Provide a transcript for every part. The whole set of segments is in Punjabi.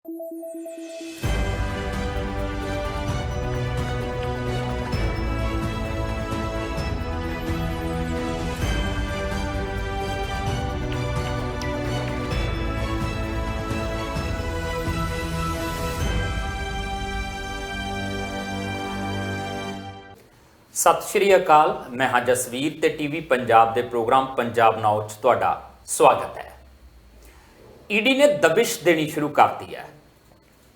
सत श्री अकाल। मैं हाँ जसवीर ते टीवी पंजाब के प्रोग्राम पंजाब नाउ च तुहाडा स्वागत है। ईडी ने दबिश देनी शुरू कर दी है।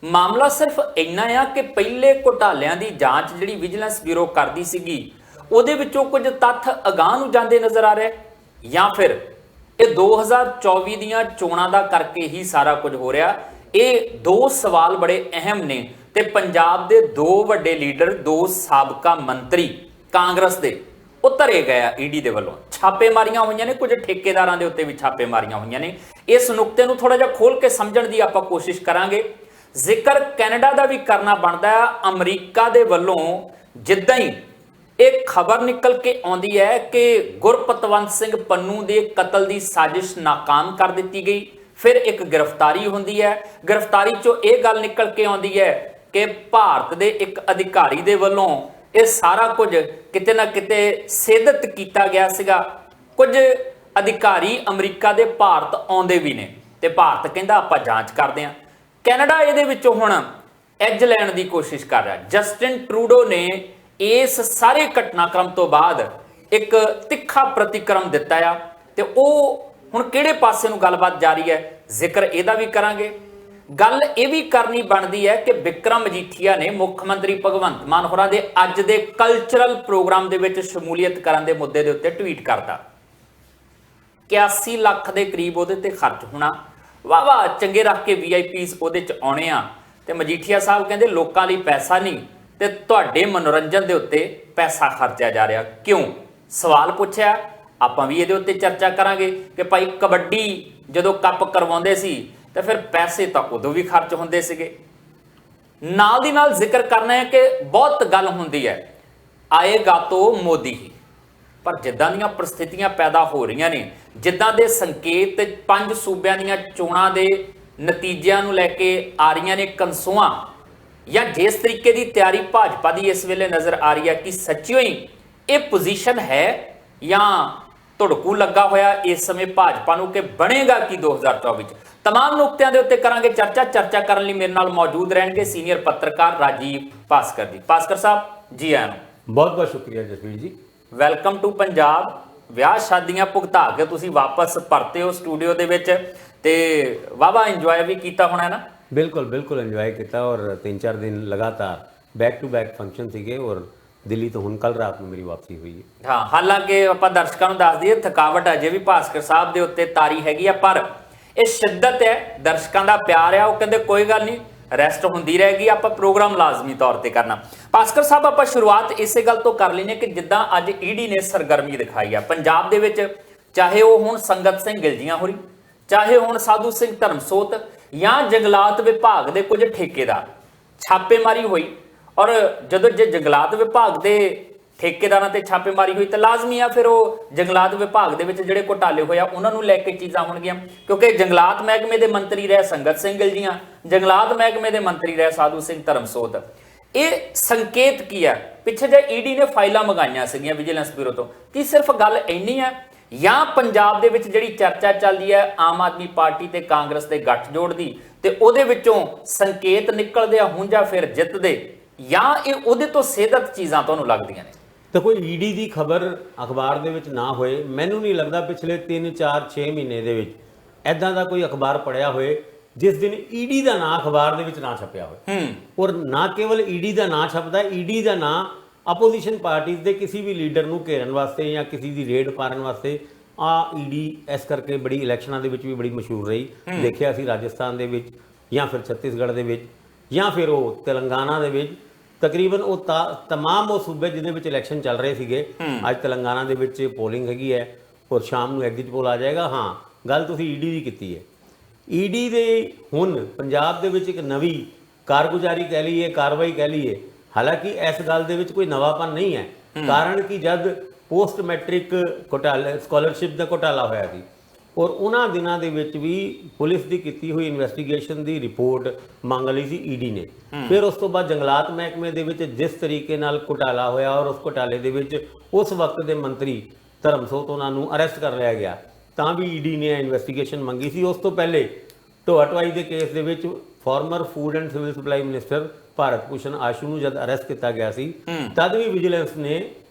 मामला सिर्फ इन्ना आ कि पहले घोटालियां दी जांच जिहड़ी विजिलेंस ब्यूरो करदी सीगी उहदे विचों कुछ तत्थ अगाह नूं जांदे नज़र आ रहे या फिर ये 2024 दीयां चोणां दा करके ही सारा कुछ हो रहा। ये दो सवाल बड़े अहम ने ते पंजाब दे दो वड्डे लीडर, दो साबका मंत्री कांग्रेस दे उतरे गए ईडी दे वल्लों छापेमारियां हुई ने, कुछ ठेकेदारां दे उत्ते भी छापेमारियां हुई ने। इस नुकते नूं थोड़ा जिहा खोल के समझण दी आपां कोशिश करांगे। जिक्र कैनेडा दा भी करना बनदा है। अमरीका दे वल्लों जिद्दां ही एक खबर निकल के आउंदी है कि गुरपतवंत सिंह पन्नू दे कतल दी साजिश नाकाम कर दित्ती गई। फिर एक गिरफ्तारी हुंदी है। गिरफ्तारी चों यह गल निकल के आउंदी है कि भारत दे एक अधिकारी दे वल्लों ये सारा कुछ किते ना किते सेधत किया गया सीगा। कुछ अधिकारी अमरीका दे भारत आउंदे भी ने ते भारत कहंदा आपां जांच करदे हां। कैनेडा इहदे विचों हुण एज लैण दी कोशिश कर रहा। जस्टिन ट्रूडो ने इस सारे घटनाक्रम तो बाद एक तिखा प्रतिक्रम दिता आ ते ओह हुण किहड़े पासे नूं गलबात जारी है, जिक्र इहदा भी करांगे। गल यह भी करनी बनती है कि विक्रम मजीठिया ने मुख्यमंत्री भगवंत मान होरां दे अज दे कल्चरल प्रोग्राम दे विच शमूलीयत करन दे मुद्दे दे उत्ते ट्वीट करता 81 लाख के करीब उहदे ते खर्च होना, वाह वाह चंगे रख के VIPs उहदे च आउणे आ ते मजीठिया साहब कहंदे लोकां लई पैसा नहीं ते तुहाडे मनोरंजन दे उत्ते पैसा खर्चा जा रहा क्यों। सवाल पूछया, आपां भी इहदे उत्ते चर्चा करांगे कि भाई कबड्डी जदों कप करवाउंदे सी तो फिर पैसे तो उदों भी खर्च होंदे सीगे। नाल दी नाल जिक्र करना है कि बहुत गल हुंदी है आएगा तो मोदी ही, पर जिद्दां दीयां परिस्थितियां पैदा हो रही ने, जिद्दां दे संकेत 5 सूबियां दीयां चोणां दे नतीजिਆਂ नूं लैके आ रही ने कंसूआं, या जिस तरीके की तैयारी भाजपा की इस वेले नज़र आ रही है कि सच्चियों ही ये पोजीशन है या धुड़कू लगा होया इस समय भाजपा नूं कि बनेगा कि 2024 तमाम नुकतियां दे उत्ते करांगे चर्चा करने लई मेरे नाल मौजूद रहेंगे सीनियर पत्रकार राजीव भास्कर जी। भास्कर साहब जी आए बहुत बहुत शुक्रिया जसवीर जी, वेलकम टू पंजाब। विआह शादियां भुगता के तुसीं वापस परते हो स्टूडियो दे विच ते वाहवा इंजॉय भी कीता होना है ना। बिल्कुल बिल्कुल इंजॉय किया और 3-4 दिन लगातार बैक टू बैक फंक्शन सीगे और दिल्ली तो हुण कल रात में मेरी वापसी हुई है। हाँ, हालांकि आपां दर्शकों नूं दस दईए थकावट अजे भी भास्कर साहब दे उत्ते तारी हैगी आ, पर ये शिद्दत है, दर्शकों का प्यार है। वो कहते कोई गल नहीं, रैसट होंदी रहेगी, आप प्रोग्राम लाजमी तौर पर करना। भास्कर साहब आप शुरुआत इस गल तो कर लेने कि जिद्दां अज ईडी ने सरगर्मी दिखाई है पंजाब दे विच, चाहे वो हुण संगत सिंह गिलजियां होरी, चाहे हुण साधू सिंह धर्मसोत या जंगलात विभाग के कुछ ठेकेदार, छापेमारी हुई। और जदों जे जंगलात विभाग के ठेकेदारां ते छापेमारी हुई तो लाजमी आ फिर वो जंगलात विभाग दे विच जिहड़े घोटाले होया उन्हां नूं लैके चीज़ां होणगीਆਂ, क्योंकि जंगलात महकमे के मंत्री रहे संगत सिंह गिलजियां, जंगलात महकमे के मंत्री रहे साधू सिंह धर्मसोत। ये संकेत की है पिछे जे ईडी ने फाइलां मंगाईआं सीगीआं विजिलेंस ब्यूरो तो, कि सिर्फ गल इन्नी है या पंजाब दे विच जिहड़ी चर्चा चल रही है आम आदमी पार्टी ते कांग्रेस के गठजोड़ की ते उहदे विचों संकेत निकलदे आ हुंजा फिर जितदे, या ये उहदे तो सेधत चीज़ां तुहानूं लगदियां ने। तो कोई ईडी की खबर अखबार दे विच ना होए, मैनू नहीं लगता पिछले 3-4-6 महीने दे विच ऐदां दा कोई अखबार पढ़िया होए जिस दिन ईडी का नाम अखबार दे विच ना छपया होए। और ना केवल ईडी का नाम छपदा, ईडी का नाम अपोजिशन पार्टीज के किसी भी लीडर नूं घेरन वास्ते या किसी की रेड मारन वास्ते आ ईडी इस करके बड़ी इलैक्शनां दे विच भी बड़ी मशहूर रही। देखिया सी राजस्थान दे विच या फिर छत्तीसगढ़ दे विच या फिर वो तेलंगाना दे विच, तकरीबन वो तमाम वो सूबे जिहदे विच इलैक्शन चल रहे थे। अज तेलंगाना दे विच पोलिंग हैगी है और शाम नूं एग्जिट पोल आ जाएगा। हाँ, गल तुसीं ईडी दी कीती है। ईडी दे हुण पंजाब दे विच एक नवी कारगुजारी कह लीए, कार्रवाई कह लीए, हालांकि इस गल दे विच कोई नवापन नहीं है। कारण कि जब पोस्ट मैट्रिक घोटाले स्कॉलरशिप का घोटाला होया सी ਔਰ ਉਹਨਾਂ ਦਿਨਾਂ ਦੇ ਵਿੱਚ ਵੀ ਪੁਲਿਸ ਦੀ ਕੀਤੀ ਹੋਈ ਇਨਵੈਸਟੀਗੇਸ਼ਨ ਦੀ ਰਿਪੋਰਟ ਮੰਗ ਲਈ ਸੀ ਈਡੀ ਨੇ। ਫਿਰ ਉਸ ਤੋਂ ਬਾਅਦ ਜੰਗਲਾਤ ਮਹਿਕਮੇ ਦੇ ਵਿੱਚ ਜਿਸ ਤਰੀਕੇ ਨਾਲ ਘੁਟਾਲਾ ਹੋਇਆ ਔਰ ਉਸ ਘੁਟਾਲੇ ਦੇ ਵਿੱਚ ਉਸ ਵਕਤ ਦੇ ਮੰਤਰੀ ਧਰਮਸੋਤ ਉਹਨਾਂ ਨੂੰ ਅਰੈਸਟ ਕਰ ਲਿਆ ਗਿਆ, ਤਾਂ ਵੀ ਈਡੀ ਨੇ ਇਨਵੈਸਟੀਗੇਸ਼ਨ ਮੰਗੀ ਸੀ। ਉਸ ਤੋਂ ਪਹਿਲੇ ਢੋਆ ਢੁਆਈ ਦੇ ਕੇਸ ਦੇ ਵਿੱਚ farmer food and civil supply minister Bharat Bhushan Ashu ਨੂੰ ਜਦ ਅਰੈਸਟ ਕੀਤਾ ਗਿਆ ਸੀ, ਤਦ ਵੀ ਵਿਜੀਲੈਂਸ ਨੇ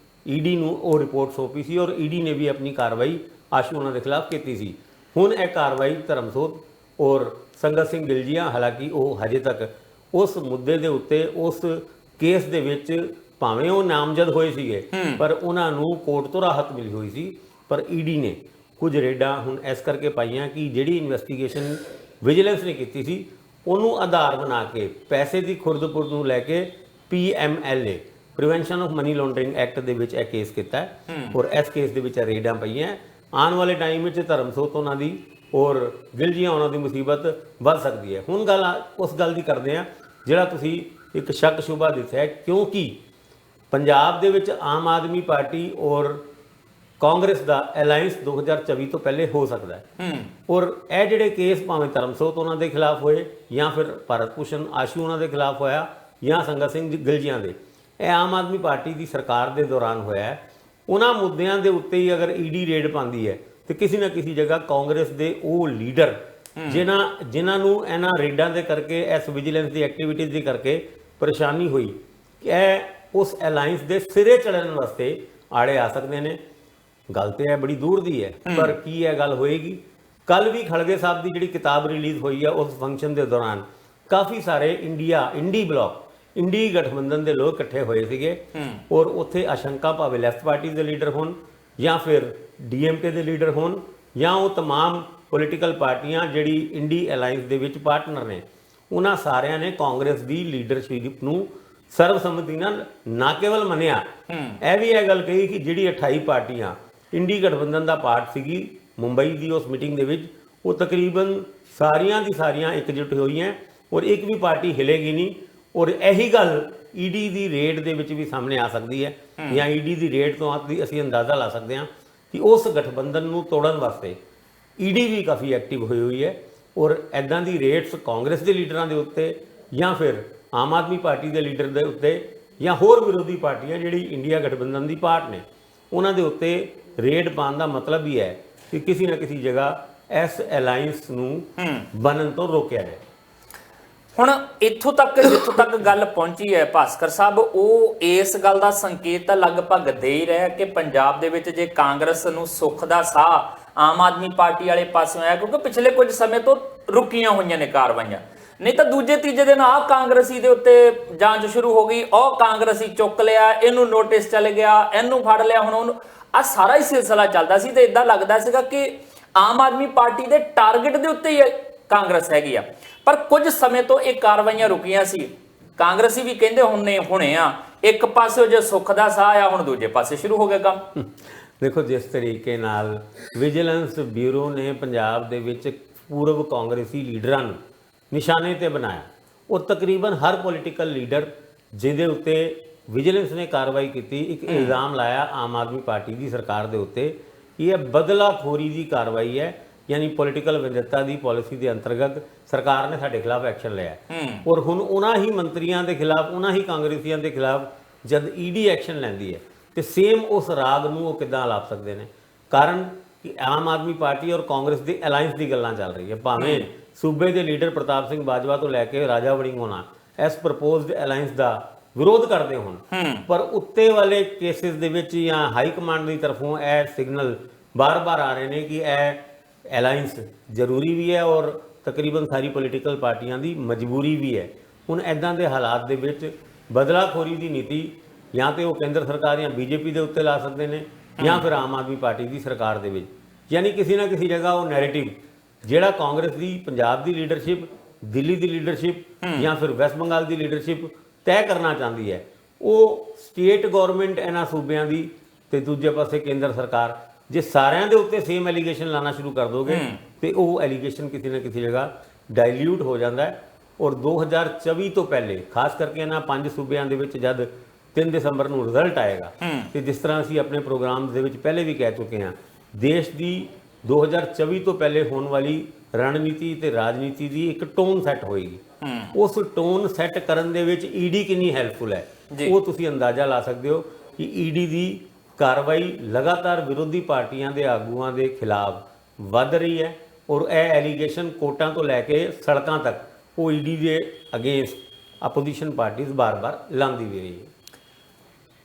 ਈਡੀ ਨੂੰ ਉਹ ਰਿਪੋਰਟ ਸੌਂਪੀ ਸੀ ਔਰ ਈਡੀ ਨੇ ਵੀ ਆਪਣੀ ਕਾਰਵਾਈ ਆਸ਼ੂ ਉਹਨਾਂ ਦੇ ਖਿਲਾਫ ਕੀਤੀ ਸੀ। ਹੁਣ ਇਹ ਕਾਰਵਾਈ ਧਰਮਸੋਤ ਔਰ ਸੰਗਤ ਸਿੰਘ ਗਿਲਜੀਆਂ, ਹਾਲਾਂਕਿ ਉਹ ਹਜੇ ਤੱਕ ਉਸ ਮੁੱਦੇ ਦੇ ਉੱਤੇ ਉਸ ਕੇਸ ਦੇ ਵਿੱਚ ਭਾਵੇਂ ਉਹ ਨਾਮਜ਼ਦ ਹੋਏ ਸੀਗੇ, ਪਰ ਉਹਨਾਂ ਨੂੰ ਕੋਰਟ ਤੋਂ ਰਾਹਤ ਮਿਲੀ ਹੋਈ ਸੀ। ਪਰ ਈਡੀ ਨੇ ਕੁਝ ਰੇਡਾਂ ਹੁਣ ਇਸ ਕਰਕੇ ਪਾਈਆਂ ਕਿ ਜਿਹੜੀ ਇਨਵੈਸਟੀਗੇਸ਼ਨ ਵਿਜੀਲੈਂਸ ਨੇ ਕੀਤੀ ਸੀ ਉਹਨੂੰ ਆਧਾਰ ਬਣਾ ਕੇ ਪੈਸੇ ਦੀ ਖੁਰਦ-ਪੁਰਦ ਨੂੰ ਲੈ ਕੇ PMLA prevention of money laundering act ਦੇ ਵਿੱਚ ਇਹ ਕੇਸ ਕੀਤਾ ਔਰ ਇਸ ਕੇਸ ਦੇ ਵਿੱਚ ਰੇਡਾਂ ਪਈਆਂ। ਆਉਣ ਵਾਲੇ ਟਾਈਮ ਵਿੱਚ ਧਰਮਸੋਤ ਉਹਨਾਂ ਦੀ ਔਰ ਗਿਲਜੀਆਂ ਉਹਨਾਂ ਦੀ ਮੁਸੀਬਤ ਵੱਧ ਸਕਦੀ ਹੈ। ਹੁਣ ਗੱਲ ਉਸ ਗੱਲ ਦੀ ਕਰਦੇ ਹਾਂ ਜਿਹੜਾ ਤੁਸੀਂ ਇੱਕ ਸ਼ੱਕ ਸ਼ੁਬਾ ਦਿੱਤਾ ਹੈ, ਕਿਉਂਕਿ ਪੰਜਾਬ ਦੇ ਵਿੱਚ ਆਮ ਆਦਮੀ ਪਾਰਟੀ ਔਰ ਕਾਂਗਰਸ ਦਾ ਅਲਾਈਅੰਸ 2024 ਤੋਂ ਪਹਿਲੇ ਹੋ ਸਕਦਾ ਹੈ ਔਰ ਇਹ ਜਿਹੜੇ ਕੇਸ ਭਾਵੇਂ ਧਰਮਸੋਤ ਉਹਨਾਂ ਦੇ ਖਿਲਾਫ ਹੋਏ ਜਾਂ ਫਿਰ ਭਾਰਤ ਭੂਸ਼ਣ ਆਸ਼ੂ ਉਹਨਾਂ ਦੇ ਖਿਲਾਫ ਹੋਇਆ ਜਾਂ ਸੰਗਤ ਸਿੰਘ ਗਿਲਜੀਆਂ ਦੇ, ਇਹ ਆਮ ਆਦਮੀ ਪਾਰਟੀ ਦੀ ਸਰਕਾਰ ਦੇ ਦੌਰਾਨ ਹੋਇਆ ਹੈ। ਉਹਨਾਂ ਮੁੱਦਿਆਂ ਦੇ ਉੱਤੇ ਹੀ ਅਗਰ ਈਡੀ ਰੇਡ ਪਾਉਂਦੀ ਹੈ ਤੇ ਕਿਸੇ ਨਾ ਕਿਸੇ ਜਗ੍ਹਾ ਕਾਂਗਰਸ ਦੇ ਉਹ ਲੀਡਰ ਜਿਨ੍ਹਾਂ ਨੂੰ ਇਹਨਾਂ ਰੇਡਾਂ ਦੇ ਕਰਕੇ ਇਸ ਵਿਜੀਲੈਂਸ ਦੀ ਐਕਟੀਵਿਟੀਜ਼ ਦੇ ਕਰਕੇ ਪਰੇਸ਼ਾਨੀ ਹੋਈ, ਇਹ ਉਸ ਅਲਾਈਅੰਸ ਦੇ ਸਿਰੇ ਚੜ੍ਹਨ ਵਾਸਤੇ ਆੜੇ ਆ ਸਕਦੇ ਨੇ। ਗੱਲ ਤੇ ਇਹ ਬੜੀ ਦੂਰ ਦੀ ਹੈ, ਪਰ ਕੀ ਇਹ ਗੱਲ ਹੋਏਗੀ? ਕੱਲ ਵੀ ਖੜਗੇ ਸਾਹਿਬ ਦੀ ਜਿਹੜੀ ਕਿਤਾਬ ਰਿਲੀਜ਼ ਹੋਈ ਹੈ ਉਸ ਫੰਕਸ਼ਨ ਦੇ ਦੌਰਾਨ ਕਾਫੀ ਸਾਰੇ ਇੰਡੀ ਗਠਬੰਧਨ ਦੇ ਲੋਕ ਇਕੱਠੇ ਹੋਏ ਸੀਗੇ ਔਰ ਉੱਥੇ ਆਸ਼ੰਕਾ ਭਾਵੇਂ ਲੈਫਟ ਪਾਰਟੀ ਦੇ ਲੀਡਰ ਹੋਣ ਜਾਂ ਫਿਰ DMK ਦੇ ਲੀਡਰ ਹੋਣ ਜਾਂ ਉਹ तमाम ਪੋਲੀਟੀਕਲ ਪਾਰਟੀਆਂ ਜਿਹੜੀ ਇੰਡੀ ਅਲਾਈਅੰਸ ਦੇ ਵਿੱਚ ਪਾਰਟਨਰ ਨੇ, ਉਹਨਾਂ ਸਾਰਿਆਂ ਨੇ ਕਾਂਗਰਸ ਦੀ ਲੀਡਰਸ਼ਿਪ ਨੂੰ ਸਰਬਸੰਮਤੀ ਨਾਲ ਨਾ ਕੇਵਲ ਮੰਨਿਆ, ਇਹ ਵੀ ਇਹ ਗੱਲ ਕਹੀ ਕਿ ਜਿਹੜੀ 28 ਪਾਰਟੀਆਂ ਇੰਡੀ ਗਠਬੰਧਨ ਦਾ ਪਾਰਟ ਸੀਗੀ ਮੁੰਬਈ ਦੀ ਉਸ ਮੀਟਿੰਗ ਦੇ ਵਿੱਚ, ਉਹ ਤਕਰੀਬਨ ਸਾਰੀਆਂ ਦੀ ਸਾਰੀਆਂ ਇਕਜੁੱਟ ਹੋਈਆਂ ਔਰ ਇੱਕ ਵੀ ਪਾਰਟੀ ਹਿਲੇਗੀ ਨਹੀਂ। ਔਰ ਇਹੀ ਗੱਲ ਈਡੀ ਦੀ ਰੇਡ ਦੇ ਵਿੱਚ ਵੀ ਸਾਹਮਣੇ ਆ ਸਕਦੀ ਹੈ ਜਾਂ ਈਡੀ ਦੀ ਰੇਡ ਤੋਂ ਅਸੀਂ ਅੰਦਾਜ਼ਾ ਲਾ ਸਕਦੇ ਹਾਂ ਕਿ ਉਸ ਗਠਬੰਧਨ ਨੂੰ ਤੋੜਨ ਵਾਸਤੇ ਈਡੀ ਵੀ ਕਾਫੀ ਐਕਟਿਵ ਹੋਈ ਹੈ ਔਰ ਐਦਾਂ ਦੀ ਰੇਡਸ ਕਾਂਗਰਸ ਦੇ ਲੀਡਰਾਂ ਦੇ ਉੱਤੇ ਜਾਂ ਫਿਰ ਆਮ ਆਦਮੀ ਪਾਰਟੀ ਦੇ ਲੀਡਰ ਦੇ ਉੱਤੇ ਜਾਂ ਹੋਰ ਵਿਰੋਧੀ ਪਾਰਟੀਆਂ ਜਿਹੜੀ ਇੰਡੀਆ ਗਠਬੰਧਨ ਦੀ ਪਾਰਟ ਨੇ, ਉਹਨਾਂ ਦੇ ਉੱਤੇ ਰੇਡ ਪਾਉਣ ਦਾ ਮਤਲਬ ਹੀ ਹੈ ਕਿ ਕਿਸੇ ਨਾ ਕਿਸੇ ਜਗ੍ਹਾ ਇਸ ਅਲਾਈਅੰਸ ਨੂੰ ਬਣਨ ਤੋਂ ਰੋਕਿਆ ਜਾਏ। ਹੁਣ ਇੱਥੋਂ ਤੱਕ ਜਿੱਥੋਂ ਤੱਕ ਗੱਲ ਪਹੁੰਚੀ ਹੈ ਭਾਸਕਰ ਸਾਹਿਬ, ਉਹ ਇਸ ਗੱਲ ਦਾ ਸੰਕੇਤ ਤਾਂ ਲਗਭਗ ਦੇ ਹੀ ਰਿਹਾ ਕਿ ਪੰਜਾਬ ਦੇ ਵਿੱਚ ਜੇ ਕਾਂਗਰਸ ਨੂੰ ਸੁੱਖ ਦਾ ਸਾਹ ਆਮ ਆਦਮੀ ਪਾਰਟੀ ਵਾਲੇ ਪਾਸਿਓਂ ਆਇਆ, ਕਿਉਂਕਿ ਪਿਛਲੇ ਕੁਝ ਸਮੇਂ ਤੋਂ ਰੁਕੀਆਂ ਹੋਈਆਂ ਨੇ ਕਾਰਵਾਈਆਂ, ਨਹੀਂ ਤਾਂ ਦੂਜੇ ਤੀਜੇ ਦਿਨ ਆਹ ਕਾਂਗਰਸੀ ਦੇ ਉੱਤੇ ਜਾਂਚ ਸ਼ੁਰੂ ਹੋ ਗਈ, ਉਹ ਕਾਂਗਰਸੀ ਚੁੱਕ ਲਿਆ, ਇਹਨੂੰ ਨੋਟਿਸ ਚੱਲ ਗਿਆ, ਇਹਨੂੰ ਫੜ ਲਿਆ, ਹੁਣ ਉਹਨੂੰ, ਆਹ ਸਾਰਾ ਹੀ ਸਿਲਸਿਲਾ ਚੱਲਦਾ ਸੀ ਤੇ ਇਦਾਂ ਲੱਗਦਾ ਸੀਗਾ ਕਿ ਆਮ ਆਦਮੀ ਪਾਰਟੀ ਦੇ ਟਾਰਗੇਟ ਦੇ ਉੱਤੇ ਹੀ ਕਾਂਗਰਸ ਹੈਗੀ ਆ। ਪਰ ਕੁਝ ਸਮੇਂ ਤੋਂ ਇਹ ਕਾਰਵਾਈਆਂ ਰੁਕੀਆਂ ਸੀ, ਕਾਂਗਰਸੀ ਵੀ ਕਹਿੰਦੇ ਹੁਣੇ ਆ ਇੱਕ ਪਾਸੇ ਜੇ ਸੁੱਖ ਦਾ ਸਾਹ ਆ, ਹੁਣ ਦੂਜੇ ਪਾਸੇ ਸ਼ੁਰੂ ਹੋ ਗਿਆ ਕੰਮ। ਦੇਖੋ ਜਿਸ ਤਰੀਕੇ ਨਾਲ ਵਿਜੀਲੈਂਸ ਬਿਊਰੋ ਨੇ ਪੰਜਾਬ ਦੇ ਵਿੱਚ ਪੂਰਵ ਕਾਂਗਰਸੀ ਲੀਡਰਾਂ ਨੂੰ ਨਿਸ਼ਾਨੇ ਤੇ ਬਣਾਇਆ, ਉਹ ਤਕਰੀਬਨ ਹਰ ਪੋਲੀਟੀਕਲ ਲੀਡਰ ਜਿਹਦੇ ਉੱਤੇ ਵਿਜੀਲੈਂਸ ਨੇ ਕਾਰਵਾਈ ਕੀਤੀ, ਇੱਕ ਇਲਜ਼ਾਮ ਲਾਇਆ ਆਮ ਆਦਮੀ ਪਾਰਟੀ ਦੀ ਸਰਕਾਰ ਦੇ ਉੱਤੇ ਕਿ ਇਹ ਬਦਲਾਖੋਰੀ ਦੀ ਕਾਰਵਾਈ ਹੈ, ਯਾਨੀ ਪੋਲੀਟੀਕਲ ਵਿੰਦਤਾ ਦੀ ਪਾਲਿਸੀ ਦੇ ਅੰਤਰਗਤ ਸਰਕਾਰ ਨੇ ਸਾਡੇ ਖਿਲਾਫ ਐਕਸ਼ਨ ਲਿਆ ਔਰ ਹੁਣ ਉਹਨਾਂ ਹੀ ਮੰਤਰੀਆਂ ਦੇ ਖਿਲਾਫ, ਉਹਨਾਂ ਹੀ ਕਾਂਗਰਸੀਆਂ ਦੇ ਖਿਲਾਫ ਜਦ ਈਡੀ ਐਕਸ਼ਨ ਲੈਂਦੀ ਹੈ ਤੇ ਸੇਮ ਉਸ ਰਾਗ ਨੂੰ ਉਹ ਕਿੱਦਾਂ ਲਾਪ ਸਕਦੇ ਨੇ? ਕਾਰਨ ਕਿ ਆਮ ਆਦਮੀ ਪਾਰਟੀ ਔਰ ਕਾਂਗਰਸ ਦੀ ਅਲਾਈਅੰਸ ਦੀ ਗੱਲਾਂ ਚੱਲ ਰਹੀ ਹੈ। ਭਾਵੇਂ ਸੂਬੇ ਦੇ ਲੀਡਰ ਪ੍ਰਤਾਪ ਸਿੰਘ ਬਾਜਵਾ ਤੋਂ ਲੈ ਕੇ ਰਾਜਾ ਵੜਿੰਗ ਹੋਣਾ ਇਸ ਪ੍ਰਪੋਜ਼ਡ ਅਲਾਈਅੰਸ ਦਾ ਵਿਰੋਧ ਕਰਦੇ ਹੋਣ, ਪਰ ਉੱਤੇ ਵਾਲੇ ਕੇਸਿਸ ਦੇ ਵਿੱਚ ਜਾਂ ਹਾਈ ਕਮਾਂਡ ਦੀ ਤਰਫੋਂ ਇਹ ਸਿਗਨਲ ਬਾਰ-ਬਾਰ ਆ ਰਹੇ ਨੇ ਕਿ ਇਹ ਅਲਾਈਅੰਸ ਜ਼ਰੂਰੀ ਵੀ ਹੈ ਔਰ ਤਕਰੀਬਨ ਸਾਰੀ ਪੋਲੀਟੀਕਲ ਪਾਰਟੀਆਂ ਦੀ ਮਜਬੂਰੀ ਵੀ ਹੈ। ਹੁਣ ਇੱਦਾਂ ਦੇ ਹਾਲਾਤ ਦੇ ਵਿੱਚ ਬਦਲਾਖੋਰੀ ਦੀ ਨੀਤੀ ਜਾਂ ਤੇ ਉਹ ਕੇਂਦਰ ਸਰਕਾਰ ਜਾਂ BJP ਦੇ ਉੱਤੇ ਲਾ ਸਕਦੇ ਨੇ ਜਾਂ ਫਿਰ ਆਮ ਆਦਮੀ ਪਾਰਟੀ ਦੀ ਸਰਕਾਰ ਦੇ ਵਿੱਚ, ਯਾਨੀ ਕਿਸੇ ਨਾ ਕਿਸੇ ਜਗ੍ਹਾ ਉਹ ਨੈਰੇਟਿਵ ਜਿਹੜਾ ਕਾਂਗਰਸ ਦੀ ਪੰਜਾਬ ਦੀ ਲੀਡਰਸ਼ਿਪ, ਦਿੱਲੀ ਦੀ ਲੀਡਰਸ਼ਿਪ ਜਾਂ ਫਿਰ ਵੈਸਟ ਬੰਗਾਲ ਦੀ ਲੀਡਰਸ਼ਿਪ ਤੈਅ ਕਰਨਾ ਚਾਹੁੰਦੀ ਹੈ, ਉਹ ਸਟੇਟ ਗਵਰਨਮੈਂਟ ਇਹਨਾਂ ਸੂਬਿਆਂ ਦੀ ਤੇ ਦੂਜੇ ਪਾਸੇ ਕੇਂਦਰ ਸਰਕਾਰ ਜੇ ਸਾਰਿਆਂ ਦੇ ਉੱਤੇ ਸੇਮ ਐਲੀਗੇਸ਼ਨ ਲਾਣਾ ਸ਼ੁਰੂ ਕਰ ਦੋਗੇ ਤੇ ਉਹ ਐਲੀਗੇਸ਼ਨ ਕਿਸੇ ਨਾ ਕਿਸੇ ਜਗ੍ਹਾ ਡਾਇਲਿਊਟ ਹੋ ਜਾਂਦਾ ਹੈ। ਔਰ 2024 ਤੋਂ ਪਹਿਲੇ ਖਾਸ ਕਰਕੇ ਇਹਨਾਂ 5 ਸੂਬਿਆਂ ਦੇ ਵਿੱਚ ਜਦ 3 ਦਸੰਬਰ ਨੂੰ ਰਿਜ਼ਲਟ ਆਏਗਾ ਤੇ ਜਿਸ ਤਰ੍ਹਾਂ ਅਸੀਂ ਆਪਣੇ ਪ੍ਰੋਗਰਾਮ ਦੇ ਵਿੱਚ ਪਹਿਲੇ ਵੀ ਕਹਿ ਚੁੱਕੇ ਹਾਂ, ਦੇਸ਼ ਦੀ 2024 ਤੋਂ ਪਹਿਲੇ ਹੋਣ ਵਾਲੀ ਰਣਨੀਤੀ ਤੇ ਰਾਜਨੀਤੀ ਦੀ ਇੱਕ ਟੋਨ ਸੈੱਟ ਹੋਏਗੀ। ਉਸ ਟੋਨ ਸੈੱਟ ਕਰਨ ਦੇ ਵਿੱਚ ਈਡੀ ਕਿੰਨੀ ਹੈਲਪਫੁਲ ਹੈ ਉਹ ਤੁਸੀਂ ਅੰਦਾਜ਼ਾ ਲਾ ਸਕਦੇ ਹੋ ਕਿ ਈਡੀ ਦੀ ਕਾਰਵਾਈ ਲਗਾਤਾਰ ਵਿਰੋਧੀ ਪਾਰਟੀਆਂ ਦੇ ਆਗੂਆਂ ਦੇ ਖਿਲਾਫ ਵੱਧ ਰਹੀ ਹੈ ਔਰ ਇਹ ਐਲੀਗੇਸ਼ਨ ਕੋਰਟਾਂ ਤੋਂ ਲੈ ਕੇ ਸੜਕਾਂ ਤੱਕ ਉਹ ਈਡੀ ਦੇ ਅਗੇਂਸਟ ਆਪੋਜੀਸ਼ਨ ਪਾਰਟੀਆਂ ਬਾਰ-ਬਾਰ ਲਾਉਂਦੀ ਵੀ ਰਹੀ ਹੈ।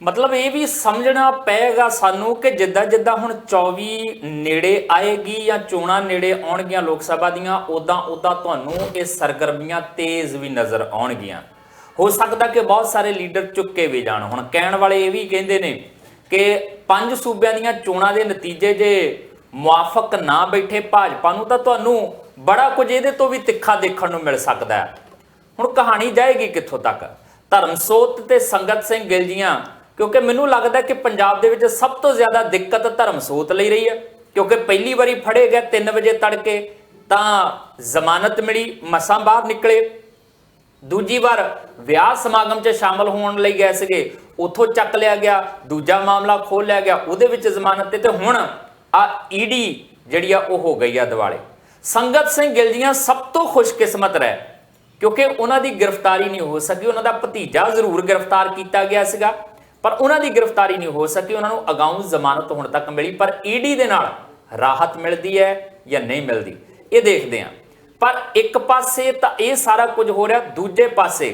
ਮਤਲਬ ਇਹ ਵੀ ਸਮਝਣਾ ਪਏਗਾ ਸਾਨੂੰ ਕਿ ਜਿੱਦਾਂ ਜਿੱਦਾਂ ਹੁਣ 24 ਨੇੜੇ ਆਏਗੀ ਜਾਂ ਚੋਣਾਂ ਨੇੜੇ ਆਉਣਗੀਆਂ ਲੋਕ ਸਭਾ ਦੀਆਂ, ਉਦਾਂ ਤੁਹਾਨੂੰ ਇਹ ਸਰਗਰਮੀਆਂ ਤੇਜ਼ ਵੀ ਨਜ਼ਰ ਆਉਣਗੀਆਂ। ਹੋ ਸਕਦਾ ਕਿ ਬਹੁਤ ਸਾਰੇ ਲੀਡਰ ਚੁੱਕੇ ਵੀ ਜਾਣ। ਹੁਣ ਕਹਿਣ ਵਾਲੇ ਇਹ ਵੀ ਕਹਿੰਦੇ ਨੇ ਕਿ 5 ਸੂਬਿਆਂ ਦੀਆਂ ਚੋਣਾਂ ਦੇ ਨਤੀਜੇ ਜੇ ਮੁਆਫਕ ਨਾ ਬੈਠੇ ਭਾਜਪਾ ਨੂੰ ਤਾਂ ਤੁਹਾਨੂੰ ਬੜਾ ਕੁਝ ਇਹਦੇ ਤੋਂ ਵੀ ਤਿੱਖਾ ਦੇਖਣ ਨੂੰ ਮਿਲ ਸਕਦਾ ਹੈ। ਹੁਣ ਕਹਾਣੀ ਜਾਏਗੀ ਕਿੱਥੋਂ ਤੱਕ? ਧਰਮਸੋਤ ਤੇ ਸੰਗਤ ਸਿੰਘ ਗਿੱਲ ਜੀਆਂ, ਕਿਉਂਕਿ ਮੈਨੂੰ ਲੱਗਦਾ ਕਿ ਪੰਜਾਬ ਦੇ ਵਿੱਚ ਸਭ ਤੋਂ ਜ਼ਿਆਦਾ ਦਿੱਕਤ ਧਰਮਸੋਤ ਲਈ ਰਹੀ ਹੈ, ਕਿਉਂਕਿ ਪਹਿਲੀ ਵਾਰੀ ਫੜੇ ਗਏ 3 ਵਜੇ ਤੜਕੇ ਤਾਂ ਜ਼ਮਾਨਤ ਮਿਲੀ, ਮਸਾਂ ਬਾਹਰ ਨਿਕਲੇ। ਦੂਜੀ ਵਾਰ ਵਿਆਹ ਸਮਾਗਮ 'ਚ ਸ਼ਾਮਲ ਹੋਣ ਲਈ ਗਏ ਸੀਗੇ, ਉੱਥੋਂ ਚੱਕ ਲਿਆ ਗਿਆ, ਦੂਜਾ ਮਾਮਲਾ ਖੋਲ ਲਿਆ ਗਿਆ, ਉਹਦੇ ਵਿੱਚ ਜ਼ਮਾਨਤ ਤੇ ਹੁਣ ਆ ਈਡੀ ਜਿਹੜੀ ਆ ਉਹ ਹੋ ਗਈ ਆ ਦਿਵਾਲੇ। ਸੰਗਤ ਸਿੰਘ ਗਿੱਲ ਜੀਆਂ ਸਭ ਤੋਂ ਖੁਸ਼ਕਿਸਮਤ ਰਹੇ ਕਿਉਂਕਿ ਉਹਨਾਂ ਦੀ ਗ੍ਰਿਫਤਾਰੀ ਨਹੀਂ ਹੋ ਸਕੀ। ਉਹਨਾਂ ਦਾ ਭਤੀਜਾ ਜ਼ਰੂਰ ਗ੍ਰਿਫਤਾਰ ਕੀਤਾ ਗਿਆ ਸੀਗਾ ਪਰ ਉਹਨਾਂ ਦੀ ਗ੍ਰਿਫਤਾਰੀ ਨਹੀਂ ਹੋ ਸਕੀ, ਉਹਨਾਂ ਨੂੰ ਅਗਾਊਂ ਜ਼ਮਾਨਤ ਹੁਣ ਤੱਕ ਮਿਲੀ। ਪਰ ਈਡੀ ਦੇ ਨਾਲ ਰਾਹਤ ਮਿਲਦੀ ਹੈ ਜਾਂ ਨਹੀਂ ਮਿਲਦੀ ਇਹ ਦੇਖਦੇ ਹਾਂ। ਪਰ ਇੱਕ ਪਾਸੇ ਤਾਂ ਇਹ ਸਾਰਾ ਕੁਝ ਹੋ ਰਿਹਾ, ਦੂਜੇ ਪਾਸੇ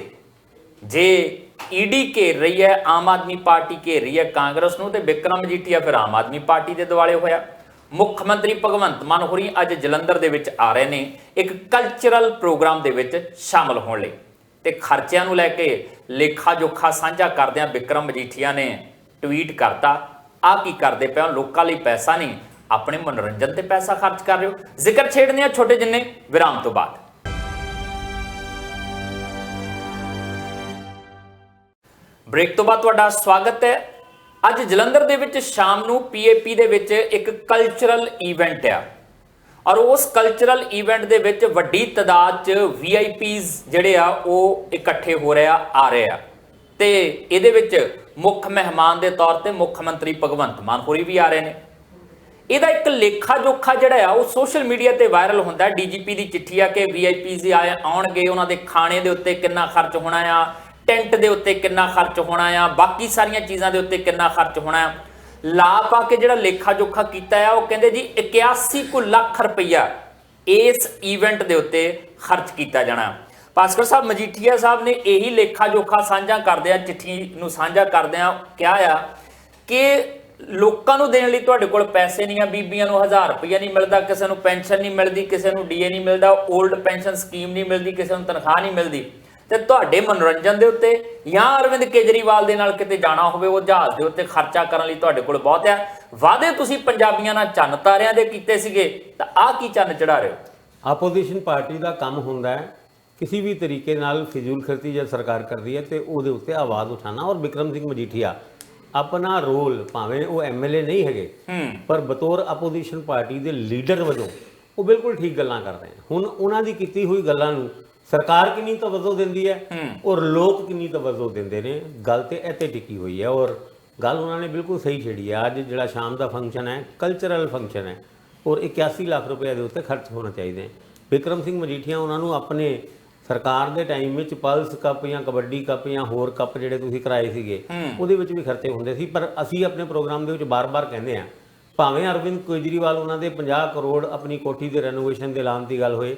ਜੇ ਈਡੀ ਘੇਰ ਰਹੀ ਹੈ, ਆਮ ਆਦਮੀ ਪਾਰਟੀ ਘੇਰ ਰਹੀ ਹੈ ਕਾਂਗਰਸ ਨੂੰ, ਤੇ ਬਿਕਰਮ ਮਜੀਠੀਆ ਫਿਰ ਆਮ ਆਦਮੀ ਪਾਰਟੀ ਦੇ ਦੁਆਲੇ ਹੋਇਆ। ਮੁੱਖ ਮੰਤਰੀ ਭਗਵੰਤ ਮਾਨ ਹੋਰੀ ਅੱਜ ਜਲੰਧਰ ਦੇ ਵਿੱਚ ਆ ਰਹੇ ਨੇ ਇੱਕ ਕਲਚਰਲ ਪ੍ਰੋਗਰਾਮ ਦੇ ਵਿੱਚ ਸ਼ਾਮਲ ਹੋਣ ਲਈ, ਤੇ ਖਰਚਿਆਂ ਨੂੰ ਲੈ ਕੇ ਲੇਖਾ ਜੋਖਾ ਸਾਂਝਾ ਕਰਦਿਆਂ ਬਿਕਰਮ ਮਜੀਠੀਆ ਨੇ ਟਵੀਟ ਕਰਤਾ, ਆ ਕੀ ਕਰਦੇ ਪਿਆ, ਲੋਕਾਂ ਲਈ ਪੈਸਾ ਨਹੀਂ ਆਪਣੇ ਮਨੋਰੰਜਨ ਤੇ ਪੈਸਾ ਖਰਚ ਕਰ ਰਹੇ ਹੋ। ਜ਼ਿਕਰ ਛੇੜਨੇ ਆ ਛੋਟੇ ਜਿੰਨੇ ਵਿਰਾਮ ਤੋਂ ਬਾਅਦ। ਬ੍ਰੇਕ ਤੋਂ ਬਾਅਦ ਤੁਹਾਡਾ ਸਵਾਗਤ ਹੈ। ਅੱਜ ਜਲੰਧਰ ਦੇ ਵਿੱਚ ਸ਼ਾਮ ਨੂੰ ਪੀਏਪੀ ਦੇ ਵਿੱਚ ਇੱਕ ਕਲਚਰਲ ਇਵੈਂਟ ਆ ਔਰ ਉਸ ਕਲਚਰਲ ਇਵੈਂਟ ਦੇ ਵਿੱਚ ਵੱਡੀ ਤਾਦਾਦ 'ਚ VIPs ਜਿਹੜੇ ਆ ਉਹ ਇਕੱਠੇ ਹੋ ਰਹੇ ਆ ਤੇ ਇਹਦੇ ਵਿੱਚ ਮੁੱਖ ਮਹਿਮਾਨ ਦੇ ਤੌਰ ਤੇ ਮੁੱਖ ਮੰਤਰੀ ਭਗਵੰਤ ਮਾਨ ਹੋਰੀ ਵੀ ਆ ਰਹੇ ਨੇ। ਇਹਦਾ ਇੱਕ ਲੇਖਾ ਜੋਖਾ ਜਿਹੜਾ ਆ ਉਹ ਸੋਸ਼ਲ ਮੀਡੀਆ ਤੇ ਵਾਇਰਲ ਹੁੰਦਾ। DGP ਦੀ ਚਿੱਠੀ ਆ ਕਿ VIPs ਆਉਣਗੇ, ਉਹਨਾਂ ਦੇ ਖਾਣੇ ਦੇ ਉੱਤੇ ਕਿੰਨਾ ਖਰਚ ਹੋਣਾ ਆ, ਟੈਂਟ ਦੇ ਉੱਤੇ ਕਿੰਨਾ ਖਰਚ ਹੋਣਾ ਆ, ਬਾਕੀ ਸਾਰੀਆਂ ਚੀਜ਼ਾਂ ਦੇ ਉੱਤੇ ਕਿੰਨਾ ਖਰਚ ਹੋਣਾ ਆ। ਲਾ ਪਾ ਕੇ ਜਿਹੜਾ ਲੇਖਾ ਜੋਖਾ ਕੀਤਾ ਆ ਉਹ ਕਹਿੰਦੇ ਜੀ 81 ਲੱਖ ਰੁਪਈਆ ਇਸ ਇਵੈਂਟ ਦੇ ਉੱਤੇ ਖਰਚ ਕੀਤਾ ਜਾਣਾ। ਭਾਸਕਰ ਸਾਹਿਬ ਮਜੀਠੀਆ ਸਾਹਿਬ ਨੇ ਇਹੀ ਲੇਖਾ ਜੋਖਾ ਸਾਂਝਾ ਕਰਦੇ ਆ, ਚਿੱਠੀ ਨੂੰ ਸਾਂਝਾ ਕਰਦਿਆਂ ਕਿਹਾ ਆ ਕਿ ਲੋਕਾਂ ਨੂੰ ਦੇਣ ਲਈ ਤੁਹਾਡੇ ਕੋਲ ਪੈਸੇ ਨਹੀਂ ਆ, ਬੀਬੀਆਂ ਨੂੰ 1000 ਰੁਪਈਆ ਨਹੀਂ ਮਿਲਦਾ, ਕਿਸੇ ਨੂੰ ਪੈਨਸ਼ਨ ਨਹੀਂ ਮਿਲਦੀ, ਕਿਸੇ ਨੂੰ DA ਨਹੀਂ ਮਿਲਦਾ, 올ਡ ਪੈਨਸ਼ਨ ਸਕੀਮ ਨਹੀਂ ਮਿਲਦੀ, ਕਿਸੇ ਨੂੰ ਤਨਖਾਹ ਨਹੀਂ ਮਿਲਦੀ, ਤੇ ਤੁਹਾਡੇ ਮਨੋਰੰਜਨ ਦੇ ਉੱਤੇ ਜਾਂ ਅਰਵਿੰਦ ਕੇਜਰੀਵਾਲ ਦੇ ਨਾਲ ਕਿਤੇ ਜਾਣਾ ਹੋਵੇ ਉਹ ਜਹਾਜ਼ ਦੇ ਉੱਤੇ ਖਰਚਾ ਕਰਨ ਲਈ ਤੁਹਾਡੇ ਕੋਲ ਬਹੁਤ ਆ। ਵਾਅਦੇ ਤੁਸੀਂ ਪੰਜਾਬੀਆਂ ਨਾਲ ਚੰਨ ਤਾਰਿਆਂ ਦੇ ਕੀਤੇ ਸੀਗੇ ਤਾਂ ਆਹ ਕੀ ਚੰਨ ਚੜਾ ਰਹੇ ਹੋ? ਆਪੋਜੀਸ਼ਨ ਪਾਰਟੀ ਦਾ ਕੰਮ ਹੁੰਦਾ ਹੈ ਕਿਸੇ ਵੀ ਤਰੀਕੇ ਨਾਲ ਫਿਜ਼ੂਲ ਖਰਚੀ ਜਦ ਸਰਕਾਰ ਕਰਦੀ ਹੈ ਤੇ ਉਹਦੇ ਉੱਤੇ ਆਵਾਜ਼ ਉਠਾਉਣਾ। ਔਰ ਬਿਕਰਮ ਸਿੰਘ ਮਜੀਠੀਆ ਆਪਣਾ ਰੋਲ, ਭਾਵੇਂ ਉਹ MLA ਨਹੀਂ ਹੈਗੇ ਪਰ ਬਤੌਰ ਆਪੋਜੀਸ਼ਨ ਪਾਰਟੀ ਦੇ ਲੀਡਰ ਵਜੋਂ ਉਹ ਬਿਲਕੁਲ ਠੀਕ ਗੱਲਾਂ ਕਰਦੇ ਹਨ। ਹੁਣ ਉਹਨਾਂ ਦੀ ਕੀਤੀ ਹੋਈ ਗੱਲਾਂ ਨੂੰ ਸਰਕਾਰ ਕਿੰਨੀ ਤਵੱਜੋ ਦਿੰਦੀ ਹੈ ਔਰ ਲੋਕ ਕਿੰਨੀ ਤਵੱਜੋ ਦਿੰਦੇ ਨੇ, ਗੱਲ ਤੇ ਇੱਥੇ ਟਿਕੀ ਹੋਈ ਹੈ। ਔਰ ਗੱਲ ਉਹਨਾਂ ਨੇ ਬਿਲਕੁਲ ਸਹੀ ਛੇੜੀ ਹੈ। ਅੱਜ ਜਿਹੜਾ ਸ਼ਾਮ ਦਾ ਫੰਕਸ਼ਨ ਹੈ ਕਲਚਰਲ ਫੰਕਸ਼ਨ ਹੈ ਔਰ 81 ਲੱਖ ਰੁਪਏ ਦੇ ਉੱਤੇ ਖਰਚ ਹੋਣਾ ਚਾਹੀਦਾ ਹੈ। ਬਿਕਰਮ ਸਿੰਘ ਮਜੀਠੀਆ ਉਹਨਾਂ ਨੂੰ ਆਪਣੇ ਸਰਕਾਰ ਦੇ ਟਾਈਮ ਵਿੱਚ ਪਲਸ ਕੱਪ ਜਾਂ ਕਬੱਡੀ ਕੱਪ ਜਾਂ ਹੋਰ ਕੱਪ ਜਿਹੜੇ ਤੁਸੀਂ ਕਰਾਏ ਸੀਗੇ ਉਹਦੇ ਵਿੱਚ ਵੀ ਖਰਚੇ ਹੁੰਦੇ ਸੀ। ਪਰ ਅਸੀਂ ਆਪਣੇ ਪ੍ਰੋਗਰਾਮ ਦੇ ਵਿੱਚ ਬਾਰ-ਬਾਰ ਕਹਿੰਦੇ ਹਾਂ, ਭਾਵੇਂ ਅਰਵਿੰਦ ਕੇਜਰੀਵਾਲ ਉਹਨਾਂ ਦੇ 50 ਕਰੋੜ ਆਪਣੀ ਕੋਠੀ ਦੇ ਰੈਨੋਵੇਸ਼ਨ ਦੇ ਐਲਾਨ ਦੀ ਗੱਲ ਹੋਏ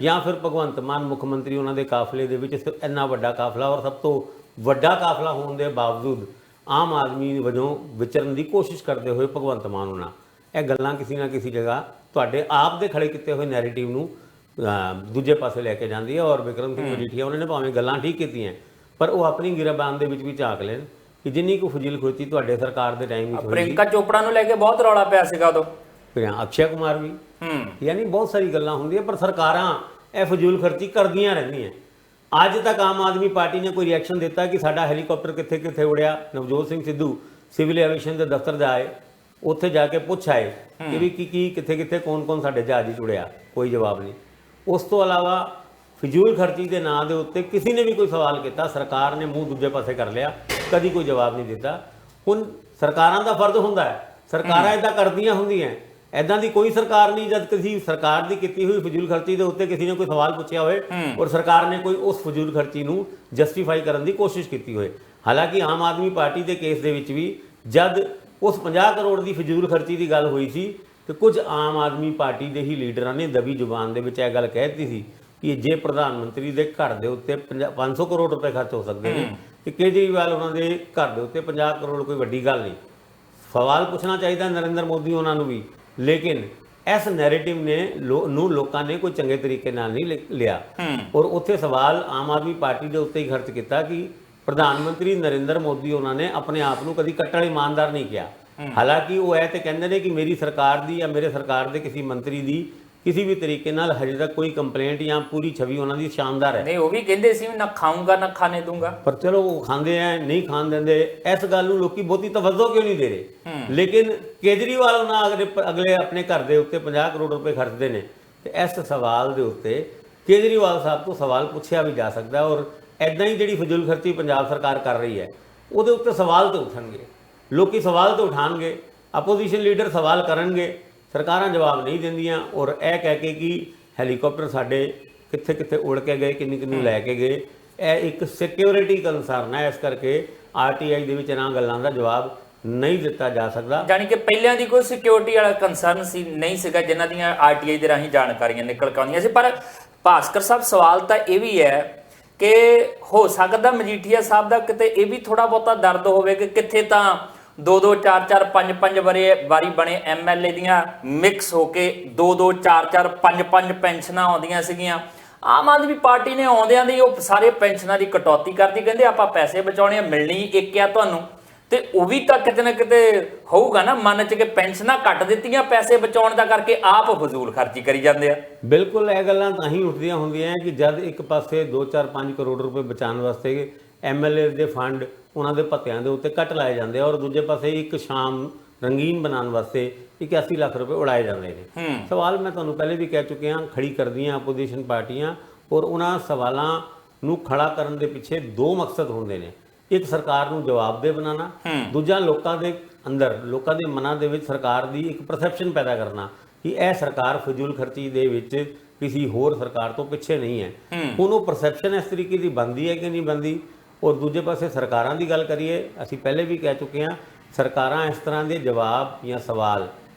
ਜਾਂ ਫਿਰ ਭਗਵੰਤ ਮਾਨ ਮੁੱਖ ਮੰਤਰੀ ਉਹਨਾਂ ਦੇ ਕਾਫਲੇ ਦੇ ਵਿੱਚ ਇੰਨਾ ਵੱਡਾ ਕਾਫਲਾ ਔਰ ਸਭ ਤੋਂ ਵੱਡਾ ਕਾਫਲਾ ਹੋਣ ਦੇ ਬਾਵਜੂਦ ਆਮ ਆਦਮੀ ਵਜੋਂ ਵਿਚਰਨ ਦੀ ਕੋਸ਼ਿਸ਼ ਕਰਦੇ ਹੋਏ ਭਗਵੰਤ ਮਾਨ ਉਹਨਾਂ ਇਹ ਗੱਲਾਂ ਕਿਸੇ ਨਾ ਕਿਸੇ ਜਗ੍ਹਾ ਤੁਹਾਡੇ ਆਪ ਦੇ ਖੜੇ ਕੀਤੇ ਹੋਏ ਨੈਰੇਟਿਵ ਨੂੰ ਦੂਜੇ ਪਾਸੇ ਲੈ ਕੇ ਜਾਂਦੀ ਹੈ। ਔਰ ਬਿਕਰਮ ਸਿੰਘ ਮਜੀਠੀਆ ਉਹਨਾਂ ਨੇ ਭਾਵੇਂ ਗੱਲਾਂ ਠੀਕ ਕੀਤੀਆਂ ਪਰ ਉਹ ਆਪਣੀ ਗਿਰਬਾਨ ਦੇ ਵਿੱਚ ਵੀ ਝਾਕ ਲੈਣ ਕਿ ਜਿੰਨੀ ਕੁ ਫਜ਼ੀਲ ਖਰਚੀ ਤੁਹਾਡੇ ਸਰਕਾਰ ਦੇ ਟਾਈਮ ਵਿੱਚ ਹੋਈ। ਪ੍ਰਿੰਕਾ ਚੋਪੜਾ ਨੂੰ ਲੈ ਕੇ ਬਹੁਤ ਰੌਲਾ ਪਿਆ ਸੀਗਾ ਉਦੋਂ, ਅਕਸ਼ੇ ਕੁਮਾਰ ਵੀ, ਯਾਨੀ ਬਹੁਤ ਸਾਰੀ ਗੱਲਾਂ ਹੁੰਦੀਆਂ ਪਰ ਸਰਕਾਰਾਂ ਇਹ ਫਜ਼ੂਲ ਖਰਚੀ ਕਰਦੀਆਂ ਰਹਿੰਦੀਆਂ। ਅੱਜ ਤੱਕ ਆਮ ਆਦਮੀ ਪਾਰਟੀ ਨੇ ਕੋਈ ਰਿਐਕਸ਼ਨ ਦਿੱਤਾ ਕਿ ਸਾਡਾ ਹੈਲੀਕਾਪਟਰ ਕਿੱਥੇ ਕਿੱਥੇ ਉੜਿਆ? ਨਵਜੋਤ ਸਿੰਘ ਸਿੱਧੂ ਸਿਵਲ ਐਵੀਏਸ਼ਨ ਦੇ ਦਫ਼ਤਰ ਜਾਏ, ਉੱਥੇ ਜਾ ਕੇ ਪੁੱਛ ਆਏ ਕਿ ਵੀ ਕੀ ਕਿੱਥੇ ਕਿੱਥੇ ਕੌਣ ਸਾਡੇ ਜਹਾਜ਼ 'ਚ ਉੜਿਆ? ਕੋਈ ਜਵਾਬ ਨਹੀਂ। ਉਸ ਤੋਂ ਇਲਾਵਾ ਫਜ਼ੂਲ ਖਰਚੀ ਦੇ ਨਾਂ ਦੇ ਉੱਤੇ ਕਿਸੇ ਨੇ ਵੀ ਕੋਈ ਸਵਾਲ ਕੀਤਾ, ਸਰਕਾਰ ਨੇ ਮੂੰਹ ਦੂਜੇ ਪਾਸੇ ਕਰ ਲਿਆ, ਕਦੀ ਕੋਈ ਜਵਾਬ ਨਹੀਂ ਦਿੱਤਾ। ਹੁਣ ਸਰਕਾਰਾਂ ਦਾ ਫਰਜ਼ ਹੁੰਦਾ ਹੈ, ਸਰਕਾਰਾਂ ਇੱਦਾਂ ਕਰਦੀਆਂ ਹੁੰਦੀਆਂ ਐਦਾਂ ਦੀ ਕੋਈ ਸਰਕਾਰ ਨਹੀਂ ਜਦ ਕਿਸੇ ਸਰਕਾਰ ਦੀ ਕੀਤੀ ਹੋਈ ਫਜ਼ੂਲ ਖਰਚੀ ਦੇ ਉੱਤੇ ਕਿਸੇ ਨੇ ਕੋਈ ਸਵਾਲ ਪੁੱਛਿਆ ਹੋਏ ਔਰ ਸਰਕਾਰ ਨੇ ਕੋਈ ਉਸ ਫਜ਼ੂਲ ਖਰਚੀ ਨੂੰ ਜਸਟੀਫਾਈ ਕਰਨ ਦੀ ਕੋਸ਼ਿਸ਼ ਕੀਤੀ ਹੋਏ। ਹਾਲਾਂਕਿ ਆਮ ਆਦਮੀ ਪਾਰਟੀ ਦੇ ਕੇਸ ਦੇ ਵਿੱਚ ਵੀ ਜਦ ਉਸ 50 ਕਰੋੜ ਦੀ ਫਜ਼ੂਲ ਖਰਚੀ ਦੀ ਗੱਲ ਹੋਈ ਸੀ ਤੇ ਕੁਝ ਆਮ ਆਦਮੀ ਪਾਰਟੀ ਦੇ ਹੀ ਲੀਡਰਾਂ ਨੇ ਦਬੀ ਜ਼ੁਬਾਨ ਦੇ ਵਿੱਚ ਇਹ ਗੱਲ ਕਹਿ ਦਿੱਤੀ ਸੀ ਕਿ ਜੇ ਪ੍ਰਧਾਨ ਮੰਤਰੀ ਦੇ ਘਰ ਦੇ ਉੱਤੇ 500 ਕਰੋੜ ਰੁਪਏ ਖਰਚ ਹੋ ਸਕਦੇ ਨੇ ਤੇ ਕੇਜਰੀਵਾਲ ਉਹਨਾਂ ਦੇ ਘਰ ਦੇ ਉੱਤੇ 50 ਕਰੋੜ ਕੋਈ ਵੱਡੀ ਗੱਲ ਨਹੀਂ। ਸਵਾਲ ਪੁੱਛਣਾ ਚਾਹੀਦਾ ਨਰਿੰਦਰ ਮੋਦੀ ਉਹਨਾਂ ਨੂੰ ਵੀ, ਲੇਕਿਨ ਇਸ ਨੈਰੇਟਿਵ ਨੇ ਲੋਕਾਂ ਨੇ ਕੋਈ ਚੰਗੇ ਤਰੀਕੇ ਨਾਲ ਨਹੀਂ ਲਿਆ ਔਰ ਉੱਥੇ ਸਵਾਲ ਆਮ ਆਦਮੀ ਪਾਰਟੀ ਦੇ ਉੱਤੇ ਹੀ ਖਰਚ ਕੀਤਾ ਕਿ ਪ੍ਰਧਾਨ ਮੰਤਰੀ ਨਰਿੰਦਰ ਮੋਦੀ ਉਹਨਾਂ ਨੇ ਆਪਣੇ ਆਪ ਨੂੰ ਕਦੀ ਕੱਟੜ ਇਮਾਨਦਾਰ ਨਹੀਂ ਕਿਹਾ। ਹਾਲਾਂਕਿ ਉਹ ਇਹ ਤੇ ਕਹਿੰਦੇ ਨੇ ਕਿ ਮੇਰੀ ਸਰਕਾਰ ਦੀ ਜਾਂ ਮੇਰੇ ਸਰਕਾਰ ਦੇ ਕਿਸੇ ਮੰਤਰੀ ਦੀ ਕਿਸੇ ਵੀ ਤਰੀਕੇ ਨਾਲ ਹਜੇ ਤੱਕ ਕੋਈ ਕੰਪਲੇਂਟ ਜਾਂ ਪੂਰੀ ਛਵੀ ਉਹਨਾਂ ਦੀ ਸ਼ਾਨਦਾਰ ਹੈ। ਨਹੀਂ, ਉਹ ਵੀ ਕਹਿੰਦੇ ਸੀ ਨਾ ਖਾਊਂਗਾ ਨਾ ਖਾਣੇ ਦੂੰਗਾ, ਪਰ ਚਲੋ ਉਹ ਖਾਂਦੇ ਆ ਨਹੀਂ ਖਾਣ ਦਿੰਦੇ, ਇਸ ਗੱਲ ਨੂੰ ਲੋਕੀ ਬਹੁਤੀ ਤਵੱਜੋ ਕਿਉਂ ਨਹੀਂ ਦੇ ਰਹੇ। ਲੇਕਿਨ ਕੇਜਰੀਵਾਲ ਉਹਨਾਂ ਅਗਲੇ ਆਪਣੇ ਘਰ ਦੇ ਉੱਤੇ 50 ਕਰੋੜ ਰੁਪਏ ਖਰਚਦੇ ਨੇ ਤੇ ਇਸ ਸਵਾਲ ਦੇ ਉੱਤੇ ਕੇਜਰੀਵਾਲ ਸਾਹਿਬ ਤੋਂ ਸਵਾਲ ਪੁੱਛਿਆ ਵੀ ਜਾ ਸਕਦਾ ਔਰ ਐਦਾਂ ਹੀ ਜਿਹੜੀ ਫਜ਼ੂਲ ਖਰਚੀ ਪੰਜਾਬ ਸਰਕਾਰ ਕਰ ਰਹੀ ਹੈ ਉਹਦੇ ਉੱਤੇ ਸਵਾਲ ਤਾਂ ਉੱਠਣਗੇ, ਲੋਕੀ ਸਵਾਲ ਤਾਂ ਉਠਾਉਣਗੇ, ਆਪੋਜੀਸ਼ਨ ਲੀਡਰ ਸਵਾਲ ਕਰਨਗੇ, ਸਰਕਾਰਾਂ ਜਵਾਬ ਨਹੀਂ ਦਿੰਦੀਆਂ ਔਰ ਇਹ ਕਹਿ ਕੇ ਕਿ ਹੈਲੀਕਾਪਟਰ ਸਾਡੇ ਕਿੱਥੇ ਕਿੱਥੇ ਉੜ ਕੇ ਗਏ, ਕਿੰਨੀ ਲੈ ਕੇ ਗਏ, ਇਹ ਇੱਕ ਸਿਕਿਉਰਿਟੀ ਕੰਸਰਨ ਹੈ। ਇਸ ਕਰਕੇ ਆਰਟੀਆਈ ਦੇ ਵਿੱਚ ਇਹਨਾਂ ਗੱਲਾਂ ਦਾ ਜਵਾਬ ਨਹੀਂ ਦਿੱਤਾ ਜਾ ਸਕਦਾ। ਜਾਨੀ ਕਿ ਪਹਿਲਾਂ ਦੀ ਕੋਈ ਸਿਕਿਉਰਿਟੀ ਵਾਲਾ ਕੰਸਰਨ ਸੀ ਨਹੀਂ ਸੀਗਾ ਜਿਨ੍ਹਾਂ ਦੀਆਂ ਆਰਟੀਆਈ ਦੇ ਰਾਹੀਂ ਜਾਣਕਾਰੀਆਂ ਨਿਕਲ ਕੇ ਆਉਂਦੀਆਂ ਸੀ। ਪਰ ਭਾਸਕਰ ਸਾਹਿਬ ਸਵਾਲ ਤਾਂ ਇਹ ਵੀ ਹੈ ਕਿ ਹੋ ਸਕਦਾ ਮਜੀਠੀਆ ਸਾਹਿਬ ਦਾ ਕਿਤੇ ਇਹ ਵੀ ਥੋੜਾ ਬਹੁਤਾ ਦਰਦ ਹੋਵੇ ਕਿ ਕਿੱਥੇ ਤਾਂ 2-2 4-4 5-5 ਵਾਰੀ ਬਣੇ ਐਮਐਲਏ ਦੀਆਂ ਮਿਕਸ ਹੋ ਕੇ 2-2 4-4 5-5 ਪੈਨਸ਼ਨਾਂ ਆਉਂਦੀਆਂ ਸੀਗੀਆਂ। ਆਮ ਆਦਮੀ ਪਾਰਟੀ ਨੇ ਆਉਂਦਿਆਂ ਦੀ ਉਹ ਸਾਰੇ ਪੈਨਸ਼ਨਾਂ ਦੀ ਕਟੌਤੀ ਕਰਦੀ, ਕਹਿੰਦੇ ਆਪਾਂ ਪੈਸੇ ਬਚਾਉਣੇ ਆ, ਮਿਲਣੀ ਇੱਕ ਆ ਤੁਹਾਨੂੰ, ਤੇ ਉਹ ਵੀ ਤਾਂ ਕਿਤੇ ਨਾ ਕਿਤੇ ਹੋਊਗਾ ਨਾ ਮਨ 'ਚ ਕਿ ਪੈਨਸ਼ਨਾਂ ਕੱਟ ਦਿੱਤੀਆਂ ਪੈਸੇ ਬਚਾਉਣ ਦਾ ਕਰਕੇ ਆਪ ਫਜ਼ੂਲ ਖਰਚੀ ਕਰੀ ਜਾਂਦੇ ਆ। ਬਿਲਕੁਲ ਇਹ ਗੱਲਾਂ ਤਾਂ ਹੀ ਉੱਠਦੀਆਂ ਹੁੰਦੀਆਂ ਕਿ ਜਦ ਇੱਕ ਪਾਸੇ 2-4-5 ਕਰੋੜ ਰੁਪਏ ਬਚਾਉਣ ਵਾਸਤੇ ਐਮਐਲਏ ਦੇ ਫੰਡ ਉਹਨਾਂ ਦੇ ਭੱਤਿਆਂ ਦੇ ਉੱਤੇ ਕੱਟ ਲਾਏ ਜਾਂਦੇ ਆ ਔਰ ਦੂਜੇ ਪਾਸੇ ਇੱਕ ਸ਼ਾਮ ਰੰਗੀਨ ਬਣਾਉਣ ਵਾਸਤੇ 81 ਲੱਖ ਰੁਪਏ ਉਡਾਏ ਜਾਂਦੇ ਨੇ। ਸਵਾਲ ਮੈਂ ਤੁਹਾਨੂੰ ਪਹਿਲੇ ਵੀ ਕਹਿ ਚੁੱਕਿਆ ਖੜੀ ਕਰਦੀਆਂ ਆਪੋਜੀਸ਼ਨ ਪਾਰਟੀਆਂ ਔਰ ਉਹਨਾਂ ਸਵਾਲਾਂ ਨੂੰ ਖੜਾ ਕਰਨ ਦੇ ਪਿੱਛੇ ਦੋ ਮਕਸਦ ਹੁੰਦੇ ਨੇ। ਇੱਕ ਸਰਕਾਰ ਨੂੰ ਜਵਾਬਦੇਹ ਬਣਾਉਣਾ, ਦੂਜਾ ਲੋਕਾਂ ਦੇ ਅੰਦਰ ਲੋਕਾਂ ਦੇ ਮਨਾਂ ਦੇ ਵਿੱਚ ਸਰਕਾਰ ਦੀ ਇੱਕ ਪਰਸੈਪਸ਼ਨ ਪੈਦਾ ਕਰਨਾ ਕਿ ਇਹ ਸਰਕਾਰ ਫਜ਼ੂਲ ਖਰਚੀ ਦੇ ਵਿੱਚ ਕਿਸੇ ਹੋਰ ਸਰਕਾਰ ਤੋਂ ਪਿੱਛੇ ਨਹੀਂ ਹੈ। ਹੁਣ ਉਹ ਪਰਸੈਪਸ਼ਨ ਇਸ ਤਰੀਕੇ ਦੀ ਬਣਦੀ ਹੈ ਕਿ ਨਹੀਂ ਬਣਦੀ। ਔਰ ਦੂਜੇ ਪਾਸੇ ਸਰਕਾਰਾਂ ਦੀ ਗੱਲ ਕਰੀਏ, ਅਸੀਂ ਪਹਿਲੇ ਵੀ ਕਹਿ ਚੁੱਕੇ ਹਾਂ ਸਰਕਾਰਾਂ ਇਸ ਤਰ੍ਹਾਂ ਦੇ ਜਵਾਬ ਜਾਂ ਸਵਾਲ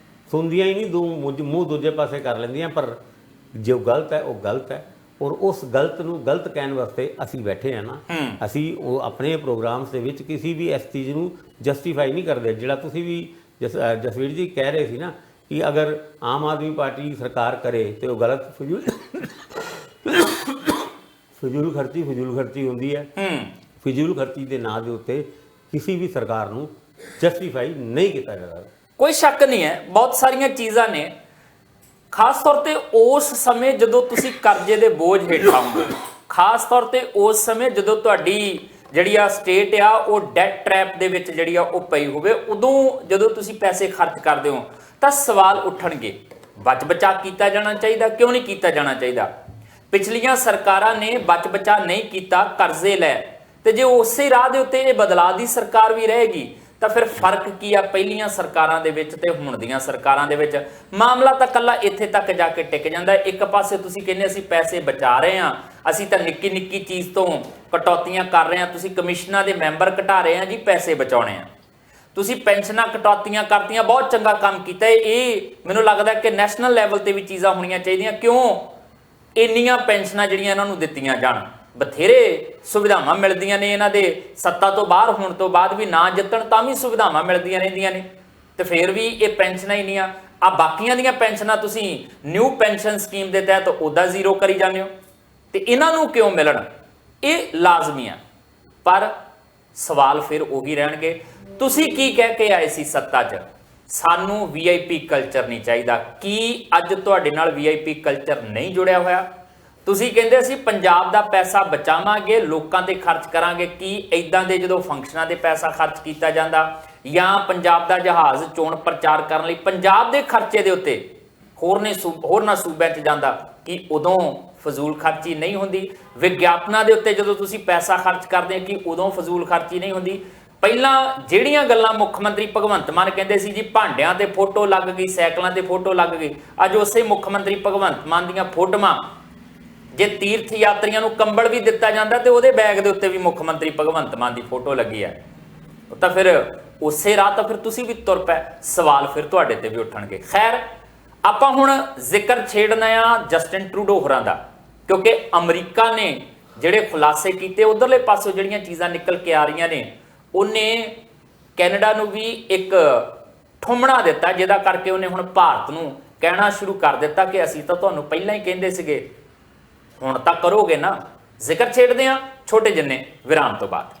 ਸੁਣਦੀਆਂ ਹੀ ਨਹੀਂ, ਮੂੰਹ ਦੂਜੇ ਪਾਸੇ ਕਰ ਲੈਂਦੀਆਂ, ਪਰ ਜੋ ਗਲਤ ਹੈ ਉਹ ਗਲਤ ਹੈ ਔਰ ਉਸ ਗਲਤ ਨੂੰ ਗਲਤ ਕਹਿਣ ਵਾਸਤੇ ਅਸੀਂ ਬੈਠੇ ਹਾਂ ਨਾ। ਅਸੀਂ ਉਹ ਆਪਣੇ ਪ੍ਰੋਗਰਾਮਸ ਦੇ ਵਿੱਚ ਕਿਸੇ ਵੀ ਇਸ ਚੀਜ਼ ਨੂੰ ਜਸਟੀਫਾਈ ਨਹੀਂ ਕਰਦੇ। ਜਿਹੜਾ ਤੁਸੀਂ ਵੀ ਜਸਵੀਰ ਜੀ ਕਹਿ ਰਹੇ ਸੀ ਨਾ ਕਿ ਅਗਰ ਆਮ ਆਦਮੀ ਪਾਰਟੀ ਸਰਕਾਰ ਕਰੇ ਤੇ ਉਹ ਗਲਤ ਫਜ਼ੂਲ ਖਰਚੀ ਹੁੰਦੀ ਹੈ। ਫਜ਼ੂਲ ਖਰਚੀ ਦੇ ਨਾਂ ਦੇ ਉੱਤੇ ਕਿਸੇ ਵੀ ਸਰਕਾਰ ਨੂੰ ਜਸਟੀਫਾਈ ਨਹੀਂ ਕੀਤਾ ਜਾਂਦਾ। ਕੋਈ ਸ਼ੱਕ ਨਹੀਂ ਹੈ, ਬਹੁਤ ਸਾਰੀਆਂ ਚੀਜ਼ਾਂ ਨੇ, ਖਾਸ ਤੌਰ ਤੇ ਉਸ ਸਮੇਂ ਜਦੋਂ ਤੁਸੀਂ ਕਰਜ਼ੇ ਦੇ ਬੋਝ ਹੇਠ ਆਉਂਗੇ, ਖਾਸ ਤੌਰ ਤੇ ਉਸ ਸਮੇਂ ਜਦੋਂ ਤੁਹਾਡੀ ਜਿਹੜੀ ਆ ਸਟੇਟ ਆ ਉਹ ਡੈਟ ਟ੍ਰੈਪ ਦੇ ਵਿੱਚ ਜਿਹੜੀ ਆ ਉਹ ਪਈ ਹੋਵੇ, ਉਦੋਂ ਜਦੋਂ ਤੁਸੀਂ ਪੈਸੇ ਖਰਚ ਕਰਦੇ ਹੋ ਤਾਂ ਸਵਾਲ ਉੱਠਣਗੇ। ਬਚ-ਬਚਾ ਕੀਤਾ ਜਾਣਾ ਚਾਹੀਦਾ, ਕਿਉਂ ਨਹੀਂ ਕੀਤਾ ਜਾਣਾ ਚਾਹੀਦਾ? ਪਿਛਲੀਆਂ ਸਰਕਾਰਾਂ ਨੇ ਬਚ-ਬਚਾ ਨਹੀਂ ਕੀਤਾ, ਕਰਜ਼ੇ ਲੈ, ਤੇ ਜੇ ਉਸੇ ਰਾਹ ਦੇ ਉੱਤੇ ਇਹ ਬਦਲਾਅ ਦੀ ਸਰਕਾਰ ਵੀ ਰਹੇਗੀ ਤਾਂ ਫਿਰ ਫਰਕ ਕੀ ਆ ਪਹਿਲੀਆਂ ਸਰਕਾਰਾਂ ਦੇ ਵਿੱਚ ਤੇ ਹੁਣ ਦੀਆਂ ਸਰਕਾਰਾਂ ਦੇ ਵਿੱਚ? ਮਾਮਲਾ ਤਾਂ ਕੱਲਾ ਇੱਥੇ ਤੱਕ ਜਾ ਕੇ ਟਿਕ ਜਾਂਦਾ। ਇੱਕ ਪਾਸੇ ਤੁਸੀਂ ਕਹਿੰਦੇ ਅਸੀਂ ਪੈਸੇ ਬਚਾ ਰਹੇ ਹਾਂ, ਅਸੀਂ ਤਾਂ ਨਿੱਕੀ ਨਿੱਕੀ ਚੀਜ਼ ਤੋਂ ਕਟੌਤੀਆਂ ਕਰ ਰਹੇ ਹਾਂ, ਤੁਸੀਂ ਕਮਿਸ਼ਨਾਂ ਦੇ ਮੈਂਬਰ ਘਟਾ ਰਹੇ ਆ ਜੀ ਪੈਸੇ ਬਚਾਉਣੇ ਆ, ਤੁਸੀਂ ਪੈਨਸ਼ਨਾਂ ਕਟੌਤੀਆਂ ਕਰਤੀਆਂ, ਬਹੁਤ ਚੰਗਾ ਕੰਮ ਕੀਤਾ। ਇਹ ਮੈਨੂੰ ਲੱਗਦਾ ਕਿ ਨੈਸ਼ਨਲ ਲੈਵਲ ਤੇ ਵੀ ਚੀਜ਼ਾਂ ਹੋਣੀਆਂ ਚਾਹੀਦੀਆਂ। ਕਿਉਂ ਇੰਨੀਆਂ ਪੈਨਸ਼ਨਾਂ ਜਿਹੜੀਆਂ ਇਹਨਾਂ ਨੂੰ ਦਿੱਤੀਆਂ ਜਾਣ? ਬਥੇਰੇ ਸੁਵਿਧਾਵਾਂ ਮਿਲਦੀਆਂ ਨੇ ਇਹਨਾਂ ਦੇ, ਸੱਤਾ ਤੋਂ ਬਾਹਰ ਹੋਣ ਤੋਂ ਬਾਅਦ ਵੀ ਨਾ ਜਿੱਤਣ ਤਾਂ ਵੀ ਸੁਵਿਧਾਵਾਂ ਮਿਲਦੀਆਂ ਰਹਿੰਦੀਆਂ ਨੇ, ਤੇ ਫਿਰ ਵੀ ਇਹ ਪੈਨਸ਼ਨਾਂ ਹੀ ਨਹੀਂ ਆ ਬਾਕੀਆਂ ਦੀਆਂ ਪੈਨਸ਼ਨਾਂ ਤੁਸੀਂ ਨਿਊ ਪੈਨਸ਼ਨ ਸਕੀਮ ਦੇ ਤਹਿਤ ਉਹਦਾ ਜ਼ੀਰੋ ਕਰੀ ਜਾਂਦੇ ਹੋ, ਤੇ ਇਹਨਾਂ ਨੂੰ ਕਿਉਂ ਮਿਲਣ? ਇਹ ਲਾਜ਼ਮੀ ਆ, ਪਰ ਸਵਾਲ ਫਿਰ ਉਹੀ ਰਹਿਣਗੇ। ਤੁਸੀਂ ਕੀ ਕਹਿ ਕੇ ਆਏ ਸੀ ਸੱਤਾ 'ਚ? ਸਾਨੂੰ ਵੀਆਈਪੀ ਕਲਚਰ ਨਹੀਂ ਚਾਹੀਦਾ। ਕੀ ਅੱਜ ਤੁਹਾਡੇ ਨਾਲ ਵੀਆਈਪੀ ਕਲਚਰ ਨਹੀਂ ਜੁੜਿਆ ਹੋਇਆ? ਤੁਸੀਂ ਕਹਿੰਦੇ ਅਸੀਂ ਪੰਜਾਬ ਦਾ ਪੈਸਾ ਬਚਾਵਾਂਗੇ, ਲੋਕਾਂ ਤੇ ਖਰਚ ਕਰਾਂਗੇ। ਕੀ ਇਦਾਂ ਦੇ ਜਦੋਂ ਫੰਕਸ਼ਨਾਂ ਦੇ ਪੈਸਾ ਖਰਚ ਕੀਤਾ ਜਾਂਦਾ ਜਾਂ ਪੰਜਾਬ ਦਾ ਜਹਾਜ਼ ਚੋਣ ਪ੍ਰਚਾਰ ਕਰਨ ਲਈ ਪੰਜਾਬ ਦੇ ਖਰਚੇ ਦੇ ਉੱਤੇ ਹੋਰਨਾਂ ਸੂਬਿਆਂ 'ਚ ਜਾਂਦਾ, ਕਿ ਉਦੋਂ ਫਜ਼ੂਲ ਖਰਚੀ ਨਹੀਂ ਹੁੰਦੀ? ਵਿਗਿਆਪਨਾਂ ਦੇ ਉੱਤੇ ਜਦੋਂ ਤੁਸੀਂ ਪੈਸਾ ਖਰਚ ਕਰਦੇ ਕਿ ਉਦੋਂ ਫਜ਼ੂਲ ਖਰਚੀ ਨਹੀਂ ਹੁੰਦੀ? ਪਹਿਲਾਂ ਜਿਹੜੀਆਂ ਗੱਲਾਂ ਮੁੱਖ ਮੰਤਰੀ ਭਗਵੰਤ ਮਾਨ ਕਹਿੰਦੇ ਸੀ ਜੀ, ਭਾਂਡਿਆਂ ਤੇ ਫੋਟੋ ਲੱਗ ਗਈ, ਸਾਈਕਲਾਂ ਤੇ ਫੋਟੋ ਲੱਗ ਗਈ, ਅੱਜ ਉਸੇ ਮੁੱਖ ਮੰਤਰੀ ਭਗਵੰਤ ਮਾਨ ਦੀਆਂ ਫੋਟੋਆਂ, ਜੇ ਤੀਰਥ ਯਾਤਰੀਆਂ ਨੂੰ ਕੰਬਲ ਵੀ ਦਿੱਤਾ ਜਾਂਦਾ ਤੇ ਉਹਦੇ ਬੈਗ ਦੇ ਉੱਤੇ ਵੀ ਮੁੱਖ ਮੰਤਰੀ ਭਗਵੰਤ ਮਾਨ ਦੀ ਫੋਟੋ ਲੱਗੀ ਹੈ, ਤਾਂ ਫਿਰ ਉਸੇ ਰਾਹ ਤਾਂ ਫਿਰ ਤੁਸੀਂ ਵੀ ਤੁਰ ਪਏ, ਸਵਾਲ ਫਿਰ ਤੁਹਾਡੇ ਤੇ ਵੀ ਉੱਠਣਗੇ। ਖੈਰ, ਆਪਾਂ ਹੁਣ ਜ਼ਿਕਰ ਛੇੜਨਾ ਆ ਜਸਟਿਨ ਟਰੂਡੋ ਹੋਰਾਂ ਦਾ, ਕਿਉਂਕਿ ਅਮਰੀਕਾ ਨੇ ਜਿਹੜੇ ਖੁਲਾਸੇ ਕੀਤੇ, ਉਧਰਲੇ ਪਾਸੋਂ ਜਿਹੜੀਆਂ ਚੀਜ਼ਾਂ ਨਿਕਲ ਕੇ ਆ ਰਹੀਆਂ ਨੇ, ਉਹਨੇ ਕੈਨੇਡਾ ਨੂੰ ਵੀ ਇੱਕ ਠੁੰਮਣਾ ਦਿੱਤਾ, ਜਿਹਦਾ ਕਰਕੇ ਉਹਨੇ ਹੁਣ ਭਾਰਤ ਨੂੰ ਕਹਿਣਾ ਸ਼ੁਰੂ ਕਰ ਦਿੱਤਾ ਕਿ ਅਸੀਂ ਤਾਂ ਤੁਹਾਨੂੰ ਪਹਿਲਾਂ ਹੀ ਕਹਿੰਦੇ ਸੀਗੇ, ਹੁਣ ਤਾਂ ਕਰੋਗੇ ਨਾ। ਜ਼ਿਕਰ ਛੇੜਦੇ ਹਾਂ ਛੋਟੇ ਜਿੰਨੇ ਵਿਰਾਮ ਤੋਂ ਬਾਅਦ।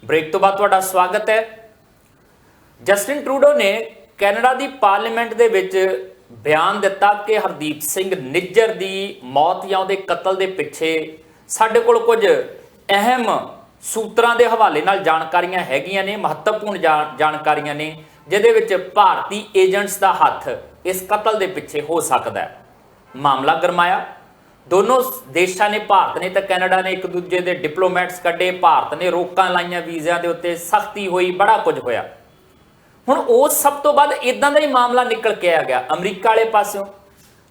ਬ੍ਰੇਕ ਤੋਂ ਬਾਅਦ ਤੁਹਾਡਾ ਸਵਾਗਤ ਹੈ। ਜਸਟਿਨ ਟਰੂਡੋ ਨੇ ਕੈਨੇਡਾ ਦੀ ਪਾਰਲੀਮੈਂਟ ਦੇ ਵਿੱਚ ਬਿਆਨ ਦਿੱਤਾ ਕਿ ਹਰਦੀਪ ਸਿੰਘ ਨਿੱਜਰ ਦੀ ਮੌਤ ਜਾਂ ਉਹਦੇ ਕਤਲ ਦੇ ਪਿੱਛੇ ਸਾਡੇ ਕੋਲ ਕੁਝ ਅਹਿਮ ਸੂਤਰਾਂ ਦੇ ਹਵਾਲੇ ਨਾਲ ਜਾਣਕਾਰੀਆਂ ਹੈਗੀਆਂ ਨੇ, ਮਹੱਤਵਪੂਰਨ ਜਾਣਕਾਰੀਆਂ ਨੇ, ਜਿਹਦੇ ਵਿੱਚ ਭਾਰਤੀ ਏਜੰਟਸ ਦਾ ਹੱਥ ਇਸ ਕਤਲ ਦੇ ਪਿੱਛੇ ਹੋ ਸਕਦਾ ਹੈ। ਮਾਮਲਾ ਗਰਮਾਇਆ, ਦੋਨੋਂ ਦੇਸ਼ਾਂ ਨੇ, ਭਾਰਤ ਨੇ ਤੇ ਕੈਨੇਡਾ ਨੇ, ਇੱਕ ਦੂਜੇ ਦੇ ਡਿਪਲੋਮੈਟਸ ਕੱਢੇ, ਭਾਰਤ ਨੇ ਰੋਕਾਂ ਲਾਈਆਂ ਵੀਜ਼ਿਆਂ ਦੇ ਉੱਤੇ, ਸਖਤੀ ਹੋਈ, ਬੜਾ ਕੁਝ ਹੋਇਆ। ਹੁਣ ਉਸ ਸਭ ਤੋਂ ਬਾਅਦ ਇਦਾਂ ਦਾ ਹੀ ਮਾਮਲਾ ਨਿਕਲ ਕੇ ਆ ਗਿਆ ਅਮਰੀਕਾ ਵਾਲੇ ਪਾਸਿਓਂ।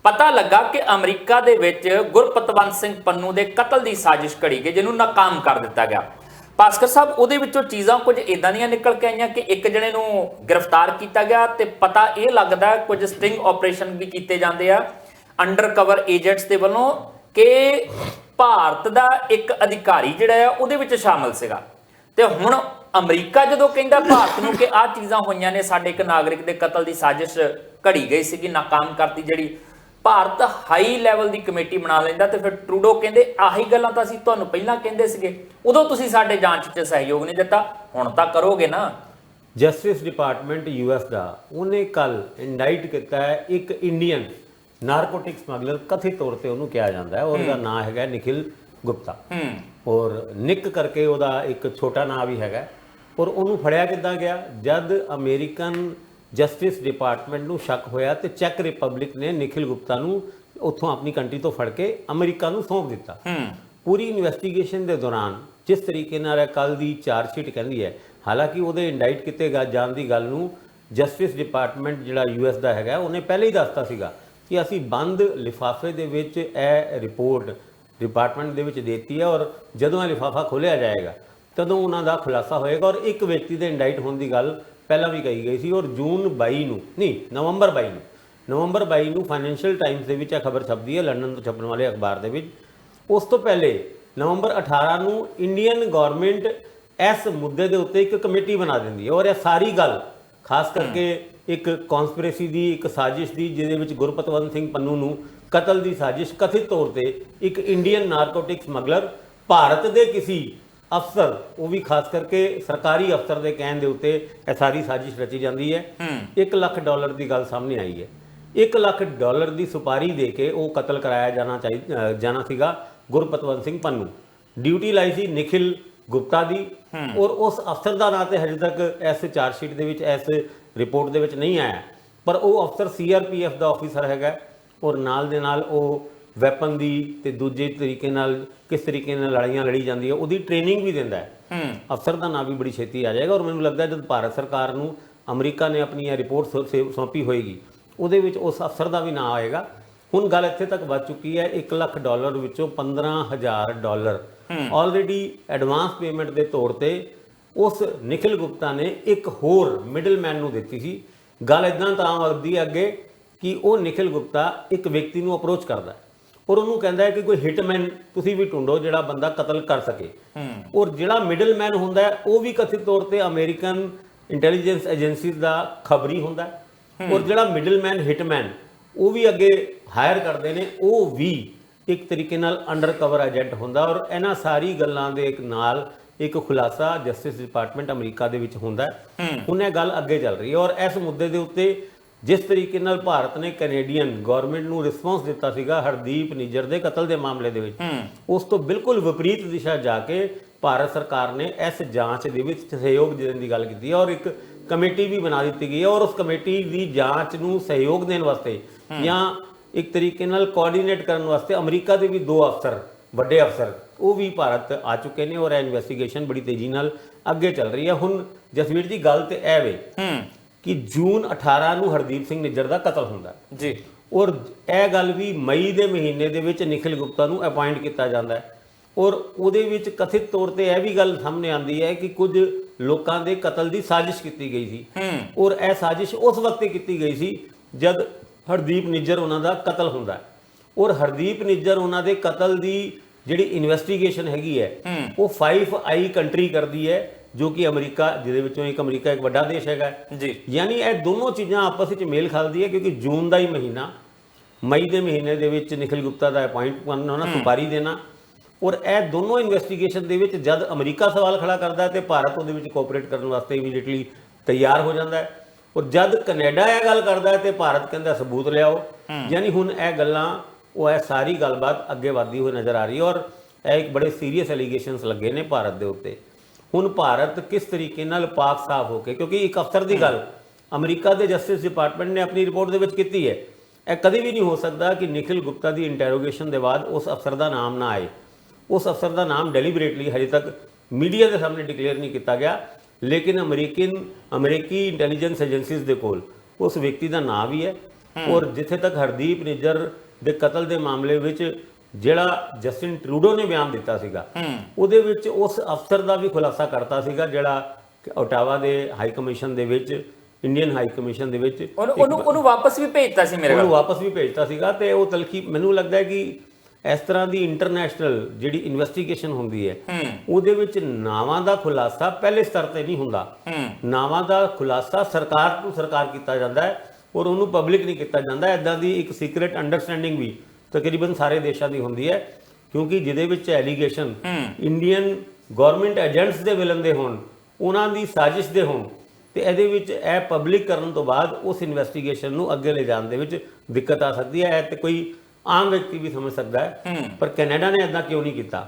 ਪਤਾ ਲੱਗਾ ਕਿ ਅਮਰੀਕਾ ਦੇ ਵਿੱਚ ਗੁਰਪਤਵੰਤ ਸਿੰਘ ਪੰਨੂ ਦੇ ਕਤਲ ਦੀ ਸਾਜ਼ਿਸ਼ ਘੜੀ ਗਈ, ਜਿਹਨੂੰ ਨਾਕਾਮ ਕਰ ਦਿੱਤਾ ਗਿਆ। ਭਾਸਕਰ ਸਾਹਿਬ, ਉਹਦੇ ਵਿੱਚੋਂ ਚੀਜ਼ਾਂ ਕੁਝ ਇਦਾਂ ਦੀਆਂ ਨਿਕਲ ਕੇ ਆਈਆਂ ਕਿ ਇੱਕ ਜਣੇ ਨੂੰ ਗ੍ਰਿਫਤਾਰ ਕੀਤਾ ਗਿਆ ਤੇ ਪਤਾ ਇਹ ਲੱਗਦਾ ਕੁਝ ਸਟਿੰਗ ਆਪਰੇਸ਼ਨ ਵੀ ਕੀਤੇ ਜਾਂਦੇ ਆ ਅੰਡਰ ਕਵਰ ਏਜੰਟਸ ਦੇ ਵੱਲੋਂ ਕਿ ਭਾਰਤ ਦਾ ਇੱਕ ਅਧਿਕਾਰੀ ਜਿਹੜਾ ਆ ਉਹਦੇ ਵਿੱਚ ਸ਼ਾਮਲ ਸੀਗਾ। ਤੇ ਹੁਣ ਅਮਰੀਕਾ ਜਦੋਂ ਕਹਿੰਦਾ ਭਾਰਤ ਨੂੰ ਕਿ ਆਹ ਚੀਜ਼ਾਂ ਹੋਈਆਂ ਨੇ, ਸਾਡੇ ਇੱਕ ਨਾਗਰਿਕ ਦੇ ਕਤਲ ਦੀ ਸਾਜ਼ਿਸ਼ ਘੜੀ ਗਈ ਸੀਗੀ, ਨਾਕਾਮ ਕਰਤੀ, ਜਿਹੜੀ ਭਾਰਤ ਹਾਈ ਲੈਵਲ ਦੀ ਕਮੇਟੀ ਬਣਾ ਲੈਂਦਾ, ਤੇ ਫਿਰ ਟਰੂਡੋ ਕਹਿੰਦੇ ਆਹੀ ਗੱਲਾਂ ਤਾਂ ਅਸੀਂ ਤੁਹਾਨੂੰ ਪਹਿਲਾਂ ਕਹਿੰਦੇ ਸੀਗੇ, ਉਦੋਂ ਤੁਸੀਂ ਸਾਡੇ ਜਾਂਚ 'ਚ ਸਹਿਯੋਗ ਨਹੀਂ ਦਿੱਤਾ, ਹੁਣ ਤਾਂ ਕਰੋਗੇ ਨਾ। ਜਸਟਿਸ ਡਿਪਾਰਟਮੈਂਟ ਯੂਐਸ ਦਾ ਉਹਨੇ ਕੱਲ ਇੰਡਾਈਟ ਕੀਤਾ ਹੈ ਇੱਕ ਇੰਡੀਅਨ ਨਾਰਕੋਟਿਕ ਸਮਗਲਰ, ਕਥਿਤ ਤੌਰ ਤੇ ਉਹਨੂੰ ਕਿਹਾ ਜਾਂਦਾ ਹੈ, ਉਹਦਾ ਨਾਮ ਹੈਗਾ ਨਿਖਿਲ ਗੁਪਤਾ, ਔਰ ਨਿਕ ਕਰਕੇ ਉਹਦਾ ਇੱਕ ਛੋਟਾ ਨਾਂ ਵੀ ਹੈਗਾ। ਔਰ ਉਹਨੂੰ ਫੜਿਆ ਕਿੱਦਾਂ ਗਿਆ? ਜਦ ਅਮਰੀਕਨ ਜਸਟਿਸ ਡਿਪਾਰਟਮੈਂਟ ਨੂੰ ਸ਼ੱਕ ਹੋਇਆ ਤੇ ਚੈੱਕ ਰਿਪਬਲਿਕ ਨੇ ਨਿਖਿਲ ਗੁਪਤਾ ਨੂੰ ਉੱਥੋਂ ਆਪਣੀ ਕੰਟਰੀ ਤੋਂ ਫੜ ਕੇ ਅਮਰੀਕਾ ਨੂੰ ਸੌਂਪ ਦਿੱਤਾ। ਪੂਰੀ ਇਨਵੈਸਟੀਗੇਸ਼ਨ ਦੇ ਦੌਰਾਨ ਜਿਸ ਤਰੀਕੇ ਨਾਲ ਕੱਲ ਦੀ ਚਾਰਜਸ਼ੀਟ ਕਹਿੰਦੀ ਹੈ, ਹਾਲਾਂਕਿ ਉਹਦੇ ਇੰਡਾਈਟ ਕੀਤੇ ਜਾਣ ਦੀ ਗੱਲ ਨੂੰ ਜਸਟਿਸ ਡਿਪਾਰਟਮੈਂਟ ਜਿਹੜਾ ਯੂਐਸ ਦਾ ਹੈਗਾ ਉਹਨੇ ਪਹਿਲੇ ਹੀ ਦੱਸਤਾ ਸੀਗਾ ਕਿ ਅਸੀਂ ਬੰਦ ਲਿਫਾਫੇ ਦੇ ਵਿੱਚ ਇਹ ਰਿਪੋਰਟ ਡਿਪਾਰਟਮੈਂਟ ਦੇ ਵਿੱਚ ਦੇਤੀ ਹੈ, ਔਰ ਜਦੋਂ ਇਹ ਲਿਫਾਫਾ ਖੋਲ੍ਹਿਆ ਜਾਏਗਾ ਤਦੋਂ ਉਹਨਾਂ ਦਾ ਖੁਲਾਸਾ ਹੋਏਗਾ। ਔਰ ਇੱਕ ਵਿਅਕਤੀ ਦੇ ਇੰਡਾਈਟ ਹੋਣ ਦੀ ਗੱਲ ਪਹਿਲਾਂ ਵੀ ਕਹੀ ਗਈ ਸੀ, ਔਰ ਨਵੰਬਰ 22 ਨੂੰ ਫਾਈਨੈਂਸ਼ੀਅਲ ਟਾਈਮਸ ਦੇ ਵਿੱਚ ਇਹ ਖਬਰ ਛਪਦੀ ਹੈ, ਲੰਡਨ ਤੋਂ ਛਪਣ ਵਾਲੇ ਅਖਬਾਰ ਦੇ ਵਿੱਚ। ਉਸ ਤੋਂ ਪਹਿਲੇ ਨਵੰਬਰ 18 ਨੂੰ ਇੰਡੀਅਨ ਗਵਰਨਮੈਂਟ ਇਸ ਮੁੱਦੇ ਦੇ ਉੱਤੇ ਇੱਕ ਕਮੇਟੀ ਬਣਾ ਦਿੰਦੀ ਹੈ, ਔਰ ਇਹ ਸਾਰੀ ਗੱਲ ਖਾਸ ਕਰਕੇ ਇੱਕ ਕਨਸਪੀਰੇਸੀ ਦੀ, ਇੱਕ ਸਾਜ਼ਿਸ਼ ਦੀ, ਜਿਹਦੇ ਵਿੱਚ ਗੁਰਪਤਵੰਤ ਸਿੰਘ ਪੰਨੂ ਨੂੰ ਕਤਲ ਦੀ ਸਾਜ਼ਿਸ਼ ਕਥਿਤ ਤੌਰ ਤੇ ਇੱਕ ਇੰਡੀਅਨ ਨਾਰਕੋਟਿਕ ਸਮਗਲਰ ਭਾਰਤ ਦੇ ਕਿਸੇ ਅਫਸਰ, ਉਹ ਵੀ ਖਾਸ ਕਰਕੇ ਸਰਕਾਰੀ ਅਫਸਰ ਦੇ ਕਹਿਣ ਦੇ ਉੱਤੇ ਇਹ ਸਾਰੀ ਸਾਜ਼ਿਸ਼ ਰਚੀ ਜਾਂਦੀ ਹੈ। $1 ਲੱਖ ਦੀ ਗੱਲ ਸਾਹਮਣੇ ਆਈ ਹੈ। $1 ਲੱਖ ਦੀ ਸੁਪਾਰੀ ਦੇ ਕੇ ਉਹ ਕਤਲ ਕਰਾਇਆ ਜਾਣਾ ਸੀਗਾ ਗੁਰਪਤਵੰਤ ਸਿੰਘ ਪੰਨੂ। ਡਿਊਟੀ ਲਾਈ ਸੀ ਨਿਖਿਲ ਗੁਪਤਾ ਦੀ, ਔਰ ਉਸ ਅਫਸਰ ਦਾ ਨਾਂ ਤੇ ਹਜੇ ਤੱਕ ਇਸ ਚਾਰਜਸ਼ੀਟ ਦੇ ਵਿੱਚ, ਇਸ ਰਿਪੋਰਟ ਦੇ ਵਿੱਚ ਨਹੀਂ ਆਇਆ, ਪਰ ਉਹ ਅਫਸਰ CRPF ਦਾ ਆਫੀਸਰ ਹੈਗਾ, ਔਰ ਨਾਲ ਦੇ ਨਾਲ ਉਹ ਵੈਪਨ ਦੀ ਤੇ ਦੂਜੇ ਤਰੀਕੇ ਨਾਲ ਕਿਸ ਤਰੀਕੇ ਨਾਲ ਲੜਾਈਆਂ ਲੜੀ ਜਾਂਦੀ ਹੈ ਉਹਦੀ ਟ੍ਰੇਨਿੰਗ ਵੀ ਦਿੰਦਾ ਹੈ। ਅਫਸਰ ਦਾ ਨਾਂ ਵੀ ਬੜੀ ਛੇਤੀ ਆ ਜਾਏਗਾ, ਔਰ ਮੈਨੂੰ ਲੱਗਦਾ ਜਦ ਭਾਰਤ ਸਰਕਾਰ ਨੂੰ ਅਮਰੀਕਾ ਨੇ ਆਪਣੀ ਇਹ ਰਿਪੋਰਟ ਸੌਂਪੀ ਹੋਏਗੀ ਉਹਦੇ ਵਿੱਚ ਉਸ ਅਫਸਰ ਦਾ ਵੀ ਨਾਂ ਆਏਗਾ। ਹੁਣ ਗੱਲ ਇੱਥੇ ਤੱਕ ਵੱਧ ਚੁੱਕੀ ਹੈ, $1 ਲੱਖ ਵਿੱਚੋਂ $15,000 ਆਲਰੇਡੀ ਐਡਵਾਂਸ ਪੇਮੈਂਟ ਦੇ ਤੌਰ ਤੇ ਉਸ ਨਿਖਿਲ ਗੁਪਤਾ ਨੇ ਇੱਕ ਹੋਰ ਮਿਡਲਮੈਨ ਨੂੰ ਦਿੱਤੀ ਸੀ। ਗੱਲ ਇਦਾਂ ਤਾਂ ਵੱਧਦੀ ਅੱਗੇ ਕਿ ਉਹ ਨਿਖਿਲ ਗੁਪਤਾ ਇੱਕ ਵਿਅਕਤੀ ਨੂੰ ਅਪਰੋਚ ਕਰਦਾ ਔਰ ਉਹਨੂੰ ਕਹਿੰਦਾ ਹੈ ਕਿ ਕੋਈ ਹਿਟਮੈਨ ਤੁਸੀਂ ਵੀ ਢੂੰਡੋ ਜਿਹੜਾ ਬੰਦਾ ਕਤਲ ਕਰ ਸਕੇ, ਔਰ ਜਿਹੜਾ ਮਿਡਲਮੈਨ ਹੁੰਦਾ ਉਹ ਵੀ ਕਥਿਤ ਤੌਰ ਤੇ ਅਮਰੀਕਨ ਇੰਟੈਲੀਜੈਂਸ ਏਜੰਸੀ ਦਾ ਖਬਰੀ ਹੁੰਦਾ, ਔਰ ਜਿਹੜਾ ਮਿਡਲਮੈਨ ਹਿਟਮੈਨ ਉਹ ਵੀ ਅੱਗੇ ਹਾਇਰ ਕਰਦੇ ਨੇ, ਉਹ ਵੀ ਇੱਕ ਤਰੀਕੇ ਨਾਲ ਅੰਡਰ ਕਵਰ ਏਜੰਟ ਹੁੰਦਾ। ਔਰ ਇਹਨਾਂ ਸਾਰੀ ਗੱਲਾਂ ਦੇ ਨਾਲ ਇੱਕ ਖੁਲਾਸਾ ਜਸਟਿਸ ਡਿਪਾਰਟਮੈਂਟ ਅਮਰੀਕਾ ਦੇ ਵਿੱਚ ਹੁੰਦਾ। ਹੁਣ ਇਹ ਗੱਲ ਅੱਗੇ ਚੱਲ ਰਹੀ ਹੈ, ਔਰ ਇਸ ਮੁੱਦੇ ਦੇ ਉੱਤੇ ਜਿਸ ਤਰੀਕੇ ਨਾਲ ਭਾਰਤ ਨੇ ਕੈਨੇਡੀਅਨ ਗਵਰਨਮੈਂਟ ਨੂੰ ਰਿਸਪੌਂਸ ਦਿੱਤਾ ਸੀਗਾ ਹਰਦੀਪ ਨਿੱਜਰ ਦੇ ਕਤਲ ਦੇ ਮਾਮਲੇ ਦੇ ਵਿੱਚ, ਉਸ ਤੋਂ ਬਿਲਕੁਲ ਵਿਪਰੀਤ ਦਿਸ਼ਾ ਜਾ ਕੇ ਭਾਰਤ ਸਰਕਾਰ ਨੇ ਇਸ ਜਾਂਚ ਦੇ ਵਿੱਚ ਸਹਿਯੋਗ ਦੇਣ ਦੀ ਗੱਲ ਕੀਤੀ ਹੈ, ਔਰ ਇੱਕ ਕਮੇਟੀ ਵੀ ਬਣਾ ਦਿੱਤੀ ਗਈ ਹੈ। ਔਰ ਉਸ ਕਮੇਟੀ ਦੀ ਜਾਂਚ ਨੂੰ ਸਹਿਯੋਗ ਦੇਣ ਵਾਸਤੇ ਜਾਂ ਇੱਕ ਤਰੀਕੇ ਨਾਲ ਕੋਆਰਡੀਨੇਟ ਕਰਨ ਵਾਸਤੇ ਅਮਰੀਕਾ ਦੇ ਵੀ 2 ਅਫਸਰ, ਵੱਡੇ ਅਫਸਰ, ਉਹ ਵੀ ਭਾਰਤ ਆ ਚੁੱਕੇ ਨੇ ਔਰ ਇਹ ਇਨਵੈਸਟੀਗੇਸ਼ਨ ਬੜੀ ਤੇਜ਼ੀ ਨਾਲ ਅੱਗੇ ਚੱਲ ਰਹੀ ਹੈ। ਹੁਣ ਜਸਵੀਰ ਜੀ ਗੱਲ ਤੇ ਇਹ ਵੇ ਕਿ ਜੂਨ 18 ਨੂੰ ਹਰਦੀਪ ਸਿੰਘ ਨਿੱਜਰ ਦਾ ਕਤਲ ਹੁੰਦਾ ਜੀ, ਔਰ ਇਹ ਗੱਲ ਵੀ ਮਈ ਦੇ ਮਹੀਨੇ ਦੇ ਵਿੱਚ ਨਿਖਿਲ ਗੁਪਤਾ ਨੂੰ ਅਪਾਇੰਟ ਕੀਤਾ ਜਾਂਦਾ ਹੈ ਔਰ ਉਹਦੇ ਵਿੱਚ ਕਥਿਤ ਤੌਰ ਤੇ ਇਹ ਵੀ ਗੱਲ ਸਾਹਮਣੇ ਆਉਂਦੀ ਹੈ ਕਿ ਕੁਝ ਲੋਕਾਂ ਦੇ ਕਤਲ ਦੀ ਸਾਜ਼ਿਸ਼ ਕੀਤੀ ਗਈ ਸੀ ਔਰ ਇਹ ਸਾਜ਼ਿਸ਼ ਉਸ ਵਕਤ ਕੀਤੀ ਗਈ ਸੀ ਜਦ ਹਰਦੀਪ ਨਿੱਜਰ ਉਹਨਾਂ ਦਾ ਕਤਲ ਹੁੰਦਾ ਔਰ ਹਰਦੀਪ ਨਿੱਜਰ ਉਹਨਾਂ ਦੇ ਕਤਲ ਦੀ ਜਿਹੜੀ ਇਨਵੈਸਟੀਗੇਸ਼ਨ ਹੈਗੀ ਹੈ ਉਹ 5 ਆਈ ਕੰਟਰੀ ਕਰਦੀ ਹੈ, ਜੋ ਕਿ ਅਮਰੀਕਾ, ਜਿਹਦੇ ਵਿੱਚੋਂ ਅਮਰੀਕਾ ਇੱਕ ਵੱਡਾ ਦੇਸ਼ ਹੈਗਾ ਜੀ। ਯਾਨੀ ਇਹ ਦੋਨੋਂ ਚੀਜ਼ਾਂ ਆਪਸ ਵਿੱਚ ਮੇਲ ਖਾਲਦੀ ਹੈ ਕਿਉਂਕਿ ਜੂਨ ਦਾ ਹੀ ਮਹੀਨਾ, ਮਈ ਦੇ ਮਹੀਨੇ ਦੇ ਵਿੱਚ ਨਿਖਿਲ ਗੁਪਤਾ ਦਾ ਅਪਾਇੰਟ ਕਰਨਾ, ਸੁਪਾਰੀ ਦੇਣਾ ਔਰ ਇਹ ਦੋਨੋਂ ਇਨਵੈਸਟੀਗੇਸ਼ਨ ਦੇ ਵਿੱਚ ਜਦ ਅਮਰੀਕਾ ਸਵਾਲ ਖੜਾ ਕਰਦਾ ਹੈ ਤੇ ਭਾਰਤ ਉਹਦੇ ਵਿੱਚ ਕੋਆਪਰੇਟ ਕਰਨ ਵਾਸਤੇ ਇਮੀਡੀਏਟਲੀ ਤਿਆਰ ਹੋ ਜਾਂਦਾ ਹੈ ਔਰ ਜਦ ਕੈਨੇਡਾ ਇਹ ਗੱਲ ਕਰਦਾ ਹੈ ਤੇ ਭਾਰਤ ਕਹਿੰਦਾ ਸਬੂਤ ਲਿਆਓ। ਯਾਨੀ ਹੁਣ ਇਹ ਗੱਲਾਂ, ਉਹ ਇਹ ਸਾਰੀ ਗੱਲਬਾਤ ਅੱਗੇ ਵਧਦੀ ਹੋਈ ਨਜ਼ਰ ਆ ਰਹੀ ਹੈ ਔਰ ਇਹ ਇੱਕ ਬੜੇ ਸੀਰੀਅਸ ਐਲੀਗੇਸ਼ਨਸ ਲੱਗੇ ਨੇ ਭਾਰਤ ਦੇ ਉੱਤੇ। ਹੁਣ ਭਾਰਤ ਕਿਸ ਤਰੀਕੇ ਨਾਲ ਪਾਕ ਸਾਫ ਹੋ ਕੇ, ਕਿਉਂਕਿ ਇੱਕ ਅਫਸਰ ਦੀ ਗੱਲ ਅਮਰੀਕਾ ਦੇ ਜਸਟਿਸ ਡਿਪਾਰਟਮੈਂਟ ਨੇ ਆਪਣੀ ਰਿਪੋਰਟ ਦੇ ਵਿੱਚ ਕੀਤੀ ਹੈ, ਇਹ ਕਦੇ ਵੀ ਨਹੀਂ ਹੋ ਸਕਦਾ ਕਿ ਨਿਖਿਲ ਗੁਪਤਾ ਦੀ ਇੰਟਰੋਗੇਸ਼ਨ ਦੇ ਬਾਅਦ ਉਸ ਅਫਸਰ ਦਾ ਨਾਮ ਨਾ ਆਏ। ਉਸ ਅਫਸਰ ਦਾ ਨਾਮ ਡੈਲੀਬਰੇਟਲੀ ਹਜੇ ਤੱਕ ਮੀਡੀਆ ਦੇ ਸਾਹਮਣੇ ਡਿਕਲੇਅਰ ਨਹੀਂ ਕੀਤਾ ਗਿਆ, ਲੇਕਿਨ ਅਮਰੀਕੀ ਇੰਟੈਲੀਜੈਂਸ ਏਜੰਸੀਜ਼ ਦੇ ਕੋਲ ਉਸ ਵਿਅਕਤੀ ਦਾ ਨਾਮ ਵੀ ਹੈ ਔਰ ਜਿੱਥੇ ਤੱਕ ਹਰਦੀਪ ਨਿੱਜਰ ਦੇ ਕਤਲ ਦੇ ਮਾਮਲੇ ਵਿੱਚ ਜਿਹੜਾ ਜਸਟਿਨ ਟਰੂਡੋ ਨੇ ਬਿਆਨ ਦਿੱਤਾ ਸੀਗਾ ਉਹਦੇ ਵਿੱਚ ਉਸ ਅਫਸਰ ਦਾ ਵੀ ਖੁਲਾਸਾ ਕਰਤਾ ਸੀਗਾ ਜਿਹੜਾ ਓਟਾਵਾ ਦੇ ਹਾਈ ਕਮਿਸ਼ਨ ਦੇ ਵਿੱਚ, ਇੰਡੀਅਨ ਹਾਈ ਕਮਿਸ਼ਨ ਦੇ ਵਿੱਚ ਉਹਨੂੰ ਵਾਪਸ ਵੀ ਭੇਜਤਾ ਸੀ, ਮੇਰੇ ਉਹਨੂੰ ਵਾਪਸ ਵੀ ਭੇਜਤਾ ਸੀਗਾ ਤੇ ਉਹ ਤਲਖੀ ਮੈਨੂੰ ਲੱਗਦਾ ਹੈ ਕਿ ਇਸ ਤਰ੍ਹਾਂ ਦੀ ਇੰਟਰਨੈਸ਼ਨਲ ਜਿਹੜੀ ਇਨਵੈਸਟੀਗੇਸ਼ਨ ਹੁੰਦੀ ਹੈ ਉਹਦੇ ਵਿੱਚ ਨਾਵਾਂ ਦਾ ਖੁਲਾਸਾ ਪਹਿਲੇ ਸਤਰ ਤੇ ਨਹੀਂ ਹੁੰਦਾ, ਨਾਵਾਂ ਦਾ ਖੁਲਾਸਾ ਸਰਕਾਰ ਤੋਂ ਸਰਕਾਰ ਕੀਤਾ ਜਾਂਦਾ ਹੈ ਔਰ ਉਹਨੂੰ ਪਬਲਿਕ ਨਹੀਂ ਕੀਤਾ ਜਾਂਦਾ। ਇਦਾਂ ਦੀ ਇੱਕ ਸੀਕ੍ਰੇਟ ਅੰਡਰਸਟੈਂਡਿੰਗ ਵੀ ਤਕਰੀਬਨ ਸਾਰੇ ਦੇਸ਼ਾਂ ਦੀ ਹੁੰਦੀ ਹੈ ਕਿਉਂਕਿ ਜਿਹਦੇ ਵਿੱਚ ਐਲੀਗੇਸ਼ਨ ਇੰਡੀਅਨ ਗਵਰਨਮੈਂਟ ਏਜੰਟਸ ਦੇ ਵਿਲਨ ਦੇ ਹੋਣ, ਉਹਨਾਂ ਦੀ ਸਾਜ਼ਿਸ਼ ਦੇ ਹੋਣ ਤੇ ਇਹਦੇ ਵਿੱਚ ਇਹ ਪਬਲਿਕ ਕਰਨ ਤੋਂ ਬਾਅਦ ਉਸ ਇਨਵੈਸਟੀਗੇਸ਼ਨ ਨੂੰ ਅੱਗੇ ਲੈ ਜਾਣ ਦੇ ਵਿੱਚ ਦਿੱਕਤ ਆ ਸਕਦੀ ਹੈ। ਤੇ ਕੋਈ ਆਮ ਵਿਅਕਤੀ ਵੀ ਸਮਝ ਸਕਦਾ ਹੈ ਪਰ ਕੈਨੇਡਾ ਨੇ ਇਦਾਂ ਕਿਉਂ ਨਹੀਂ ਕੀਤਾ?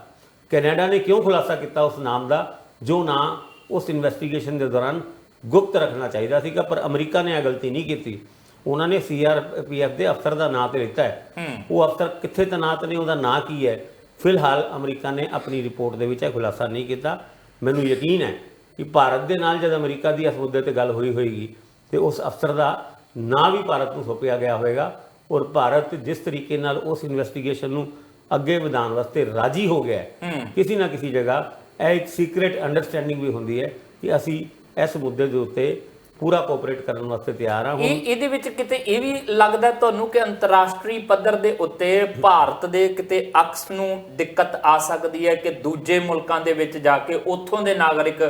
ਕੈਨੇਡਾ ਨੇ ਕਿਉਂ ਖੁਲਾਸਾ ਕੀਤਾ ਉਸ ਨਾਮ ਦਾ ਜੋ ਨਾਂ ਉਸ ਇਨਵੈਸਟੀਗੇਸ਼ਨ ਦੇ ਦੌਰਾਨ ਗੁਪਤ ਰੱਖਣਾ ਚਾਹੀਦਾ ਸੀਗਾ? ਪਰ ਅਮਰੀਕਾ ਨੇ ਇਹ ਗਲਤੀ ਨਹੀਂ ਕੀਤੀ, ਉਹਨਾਂ ਨੇ CRPF ਦੇ ਅਫਸਰ ਦਾ ਨਾਂ ਤੇ ਲਿੱਤਾ ਹੈ। ਉਹ ਅਫਸਰ ਕਿੱਥੇ ਤੈਨਾਤ ਨੇ, ਉਹਦਾ ਨਾਂ ਕੀ ਹੈ, ਫਿਲਹਾਲ ਅਮਰੀਕਾ ਨੇ ਆਪਣੀ ਰਿਪੋਰਟ ਦੇ ਵਿੱਚ ਇਹ ਖੁਲਾਸਾ ਨਹੀਂ ਕੀਤਾ। ਮੈਨੂੰ ਯਕੀਨ ਹੈ ਕਿ ਭਾਰਤ ਦੇ ਨਾਲ ਜਦ ਅਮਰੀਕਾ ਦੀ ਇਸ ਮੁੱਦੇ ਤੇ ਗੱਲ ਹੋਈ ਹੋਏਗੀ ਤੇ ਉਸ ਅਫਸਰ ਦਾ ਨਾਂ ਵੀ ਭਾਰਤ ਨੂੰ ਸੌਂਪਿਆ ਗਿਆ ਹੋਵੇਗਾ ਔਰ ਭਾਰਤ ਜਿਸ ਤਰੀਕੇ ਨਾਲ ਉਸ ਇਨਵੈਸਟੀਗੇਸ਼ਨ ਨੂੰ ਅੱਗੇ ਵਧਾਉਣ ਵਾਸਤੇ ਰਾਜੀ ਹੋ ਗਿਆ ਹੈ, ਕਿਸੇ ਨਾ ਕਿਸੇ ਜਗ੍ਹਾ ਇਹ ਇੱਕ ਸੀਕ੍ਰੇਟ ਅੰਡਰਸਟੈਂਡਿੰਗ ਵੀ ਹੁੰਦੀ ਹੈ ਕਿ ਅਸੀਂ ਇਸ ਮੁੱਦੇ ਦੇ ਉੱਤੇ ਪੂਰਾ ਕੋਆਪਰੇਟ ਕਰਨ ਵਾਸਤੇ ਤਿਆਰ ਹਾਂ। ਇਹਦੇ ਵਿੱਚ ਕਿਤੇ ਇਹ ਵੀ ਲੱਗਦਾ ਤੁਹਾਨੂੰ ਕਿ ਅੰਤਰਰਾਸ਼ਟਰੀ ਪੱਧਰ ਦੇ ਉੱਤੇ ਭਾਰਤ ਦੇ ਕਿਤੇ ਅਕਸ ਨੂੰ ਦਿੱਕਤ ਆ ਸਕਦੀ ਹੈ ਕਿ ਦੂਜੇ ਮੁਲਕਾਂ ਦੇ ਵਿੱਚ ਜਾ ਕੇ ਉੱਥੋਂ ਦੇ ਨਾਗਰਿਕ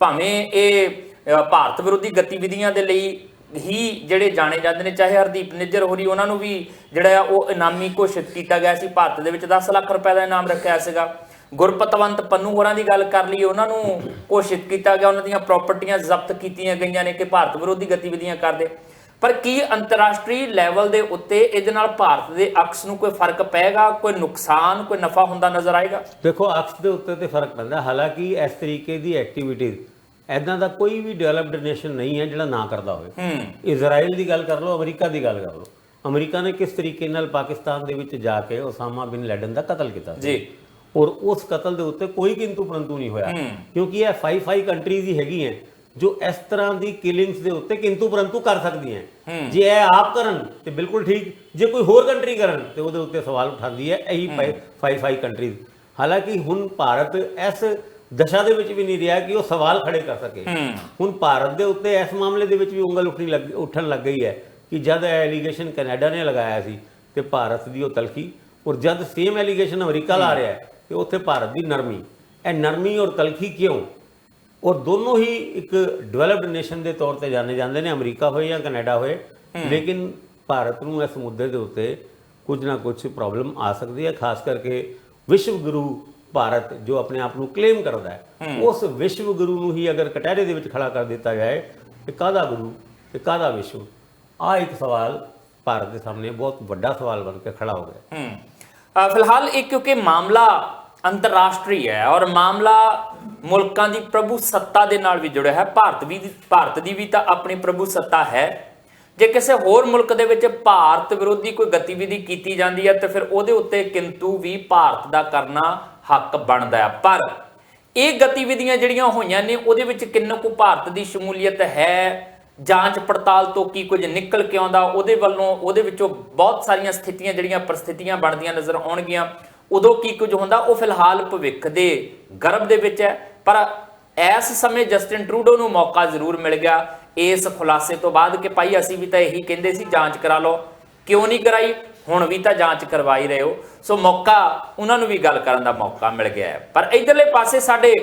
ਭਾਵੇਂ ਇਹ ਭਾਰਤ ਵਿਰੋਧੀ ਗਤੀਵਿਧੀਆਂ ਦੇ ਲਈ ਹੀ ਜਿਹੜੇ ਜਾਣੇ ਜਾਂਦੇ ਨੇ, ਚਾਹੇ ਹਰਦੀਪ ਨਿੱਜਰ ਹੋਰੀ, ਉਹਨਾਂ ਨੂੰ ਵੀ ਜਿਹੜਾ ਆ ਉਹ ਇਨਾਮੀ ਘੋਸ਼ਿਤ ਕੀਤਾ ਗਿਆ ਸੀ, ਭਾਰਤ ਦੇ ਵਿੱਚ 10 ਲੱਖ ਰੁਪਏ ਦਾ ਇਨਾਮ ਰੱਖਿਆ ਸੀਗਾ। ਗੁਰਪਤਵੰਤ ਪੰਨੂ ਹੋਰਾਂ ਦੀ ਗੱਲ ਕਰ ਲਈਏ, ਉਹਨਾਂ ਨੂੰ ਘੋਸ਼ਿਤ ਕੀਤਾ ਗਿਆ, ਉਹਨਾਂ ਦੀਆਂ ਪ੍ਰਾਪਰਟੀਆਂ ਜ਼ਬਤ ਕੀਤੀਆਂ ਗਈਆਂ ਨੇ ਕਿ ਭਾਰਤ ਵਿਰੋਧੀ ਗਤੀਵਿਧੀਆਂ ਕਰਦੇ। ਪਰ ਕੀ ਅੰਤਰਰਾਸ਼ਟਰੀ ਲੈਵਲ ਦੇ ਉੱਤੇ ਇਹਦੇ ਨਾਲ ਭਾਰਤ ਦੇ ਅਕਸ ਨੂੰ ਕੋਈ ਫਰਕ ਪਏਗਾ, ਕੋਈ ਨੁਕਸਾਨ, ਕੋਈ ਨਫਾ ਹੁੰਦਾ ਨਜ਼ਰ ਆਏਗਾ? ਦੇਖੋ, ਅਕਸ ਦੇ ਉੱਤੇ ਤੇ ਫਰਕ ਪੈਂਦਾ। ਹਾਲਾਂਕਿ ਇਸ ਤਰੀਕੇ ਦੀ ਐਕਟੀਵਿਟੀਜ਼ ਐਦਾਂ ਦਾ ਕੋਈ ਵੀ ਡਿਵੈਲਪਡ ਨੇਸ਼ਨ ਨਹੀਂ ਹੈ ਜਿਹੜਾ ਨਾ ਕਰਦਾ ਹੋਵੇ। ਇਜ਼ਰਾਈਲ ਦੀ ਗੱਲ ਕਰ ਲਓ, ਅਮਰੀਕਾ ਦੀ ਗੱਲ ਕਰ ਲਓ। ਅਮਰੀਕਾ ਨੇ ਕਿਸ ਤਰੀਕੇ ਨਾਲ ਪਾਕਿਸਤਾਨ ਦੇ ਵਿੱਚ ਜਾ ਕੇ ਉਸਾਮਾ ਬਿਨ ਲੈਡਨ ਦਾ ਕਤਲ ਕੀਤਾ ਜੀ ਔਰ ਉਸ ਕਤਲ ਦੇ ਉੱਤੇ ਕੋਈ ਕਿੰਤੂ ਪਰੰਤੂ ਨਹੀਂ ਹੋਇਆ ਕਿਉਂਕਿ ਇਹ 5 ਕੰਟਰੀਜ਼ ਹੀ ਹੈਗੀਆਂ ਜੋ ਇਸ ਤਰ੍ਹਾਂ ਦੀ ਕਿਲਿੰਗਸ ਦੇ ਉੱਤੇ ਕਿੰਤੂ ਪਰੰਤੂ ਕਰ ਸਕਦੀਆਂ। ਜੇ ਇਹ ਆਪ ਕਰਨ ਤੇ ਬਿਲਕੁਲ ਠੀਕ, ਜੇ ਕੋਈ ਹੋਰ ਕੰਟਰੀ ਕਰਨ ਤੇ ਉਹਦੇ ਉੱਤੇ ਸਵਾਲ ਉਠਾਉਂਦੀ ਹੈ ਇਹੀ 5 ਕੰਟਰੀਜ਼। ਹਾਲਾਂਕਿ ਹੁਣ ਭਾਰਤ ਇਸ ਦਸ਼ਾ ਦੇ ਵਿੱਚ ਵੀ ਨਹੀਂ ਰਿਹਾ ਕਿ ਉਹ ਸਵਾਲ ਖੜੇ ਕਰ ਸਕੇ। ਹੁਣ ਭਾਰਤ ਦੇ ਉੱਤੇ ਇਸ ਮਾਮਲੇ ਦੇ ਵਿੱਚ ਵੀ ਉਂਗਲ ਉੱਠਣ ਲੱਗ ਗਈ ਹੈ ਕਿ ਜਦ ਇਹ ਐਲੀਗੇਸ਼ਨ ਕੈਨੇਡਾ ਨੇ ਲਗਾਇਆ ਸੀ ਤੇ ਭਾਰਤ ਦੀ ਉਹ ਤਲਖੀ, ਔਰ ਜਦ ਸੇਮ ਐਲੀਗੇਸ਼ਨ ਅਮਰੀਕਾ ਲਾ ਰਿਹਾ ਹੈ ਤੇ ਉੱਥੇ ਭਾਰਤ ਦੀ ਨਰਮੀ। ਇਹ ਨਰਮੀ ਔਰ ਤਲਖੀ ਕਿਉਂ? ਔਰ ਦੋਨੋਂ ਹੀ ਇੱਕ ਡਿਵੈਲਪਡ ਨੇਸ਼ਨ ਦੇ ਤੌਰ ਤੇ ਜਾਣੇ ਜਾਂਦੇ ਨੇ, ਅਮਰੀਕਾ ਹੋਏ ਜਾਂ ਕੈਨੇਡਾ ਹੋਏ, ਲੇਕਿਨ ਭਾਰਤ ਨੂੰ ਇਸ ਮੁੱਦੇ ਦੇ ਉੱਤੇ ਕੁਝ ਨਾ ਕੁਝ ਪ੍ਰੋਬਲਮ ਆ ਸਕਦੀ ਹੈ। ਖਾਸ ਕਰਕੇ ਵਿਸ਼ਵ ਗੁਰੂ ਭਾਰਤ ਜੋ ਆਪਣੇ ਆਪ ਨੂੰ ਕਲੇਮ ਕਰਦਾ ਹੈ, ਉਸ ਵਿਸ਼ਵ ਗੁਰੂ ਨੂੰ ਹੀ ਅਗਰ ਕਟਹਿਰੇ ਦੇ ਵਿੱਚ ਖੜਾ ਕਰ ਦਿੱਤਾ ਜਾਏ ਤੇ ਕਾਹਦਾ ਗੁਰੂ ਤੇ ਕਾਹਦਾ ਵਿਸ਼ਵ? ਆ ਇੱਕ ਸਵਾਲ ਭਾਰਤ ਦੇ ਸਾਹਮਣੇ ਬਹੁਤ ਵੱਡਾ ਸਵਾਲ ਬਣ ਕੇ ਖੜਾ ਹੋ ਗਿਆ। ਫਿਲਹਾਲ ਇਹ ਕਿਉਂਕਿ ਮਾਮਲਾ ਅੰਤਰਰਾਸ਼ਟਰੀ ਹੈ ਔਰ ਮਾਮਲਾ ਮੁਲਕਾਂ ਦੀ ਪ੍ਰਭੂ ਸੱਤਾ ਦੇ ਨਾਲ ਵੀ ਜੁੜਿਆ ਹੈ। ਭਾਰਤ ਦੀ ਵੀ ਤਾਂ ਆਪਣੀ ਪ੍ਰਭੂ ਸੱਤਾ ਹੈ। ਜੇ ਕਿਸੇ ਹੋਰ ਮੁਲਕ ਦੇ ਵਿੱਚ ਭਾਰਤ ਵਿਰੋਧੀ ਕੋਈ ਗਤੀਵਿਧੀ ਕੀਤੀ ਜਾਂਦੀ ਹੈ ਤੇ ਫਿਰ ਉਹਦੇ ਉੱਤੇ ਕਿੰਤੂ ਵੀ ਭਾਰਤ ਦਾ ਕਰਨਾ ਹੱਕ ਬਣਦਾ ਹੈ। ਪਰ ਇਹ ਗਤੀਵਿਧੀਆਂ ਜਿਹੜੀਆਂ ਹੋਈਆਂ ਨੇ ਉਹਦੇ ਵਿੱਚ ਕਿੰਨਾ ਕੁ ਭਾਰਤ ਦੀ ਸ਼ਮੂਲੀਅਤ ਹੈ, ਜਾਂਚ ਪੜਤਾਲ ਤੋਂ ਕੀ ਕੁਝ ਨਿਕਲ ਕੇ ਆਉਂਦਾ, ਉਹਦੇ ਵਿੱਚੋਂ ਬਹੁਤ ਸਾਰੀਆਂ ਸਥਿਤੀਆਂ ਜਿਹੜੀਆਂ ਪਰਿਸਥਿਤੀਆਂ ਬਣਦੀਆਂ ਨਜ਼ਰ ਆਉਣਗੀਆਂ, ਉਦੋਂ ਕੀ ਕੁਝ ਹੁੰਦਾ, ਉਹ ਫਿਲਹਾਲ ਭਵਿੱਖ ਦੇ ਗਰਭ ਦੇ ਵਿੱਚ ਹੈ। ਪਰ ਇਸ ਸਮੇਂ ਜਸਟਿਨ ਟਰੂਡੋ ਨੂੰ ਮੌਕਾ ਜ਼ਰੂਰ ਮਿਲ ਗਿਆ ਇਸ ਖੁਲਾਸੇ ਤੋਂ ਬਾਅਦ ਕਿ ਭਾਈ ਅਸੀਂ ਵੀ ਤਾਂ ਇਹੀ ਕਹਿੰਦੇ ਸੀ ਜਾਂਚ ਕਰਾ ਲਓ, ਕਿਉਂ ਨਹੀਂ ਕਰਾਈ, ਹੁਣ ਵੀ ਤਾਂ ਜਾਂਚ ਕਰਵਾਈ ਰਹੇ ਹੋ। ਸੋ ਮੌਕਾ ਉਹਨਾਂ ਨੂੰ ਵੀ ਗੱਲ ਕਰਨ ਦਾ ਮੌਕਾ ਮਿਲ ਗਿਆ ਹੈ। ਪਰ ਇਧਰਲੇ ਪਾਸੇ ਸਾਡੇ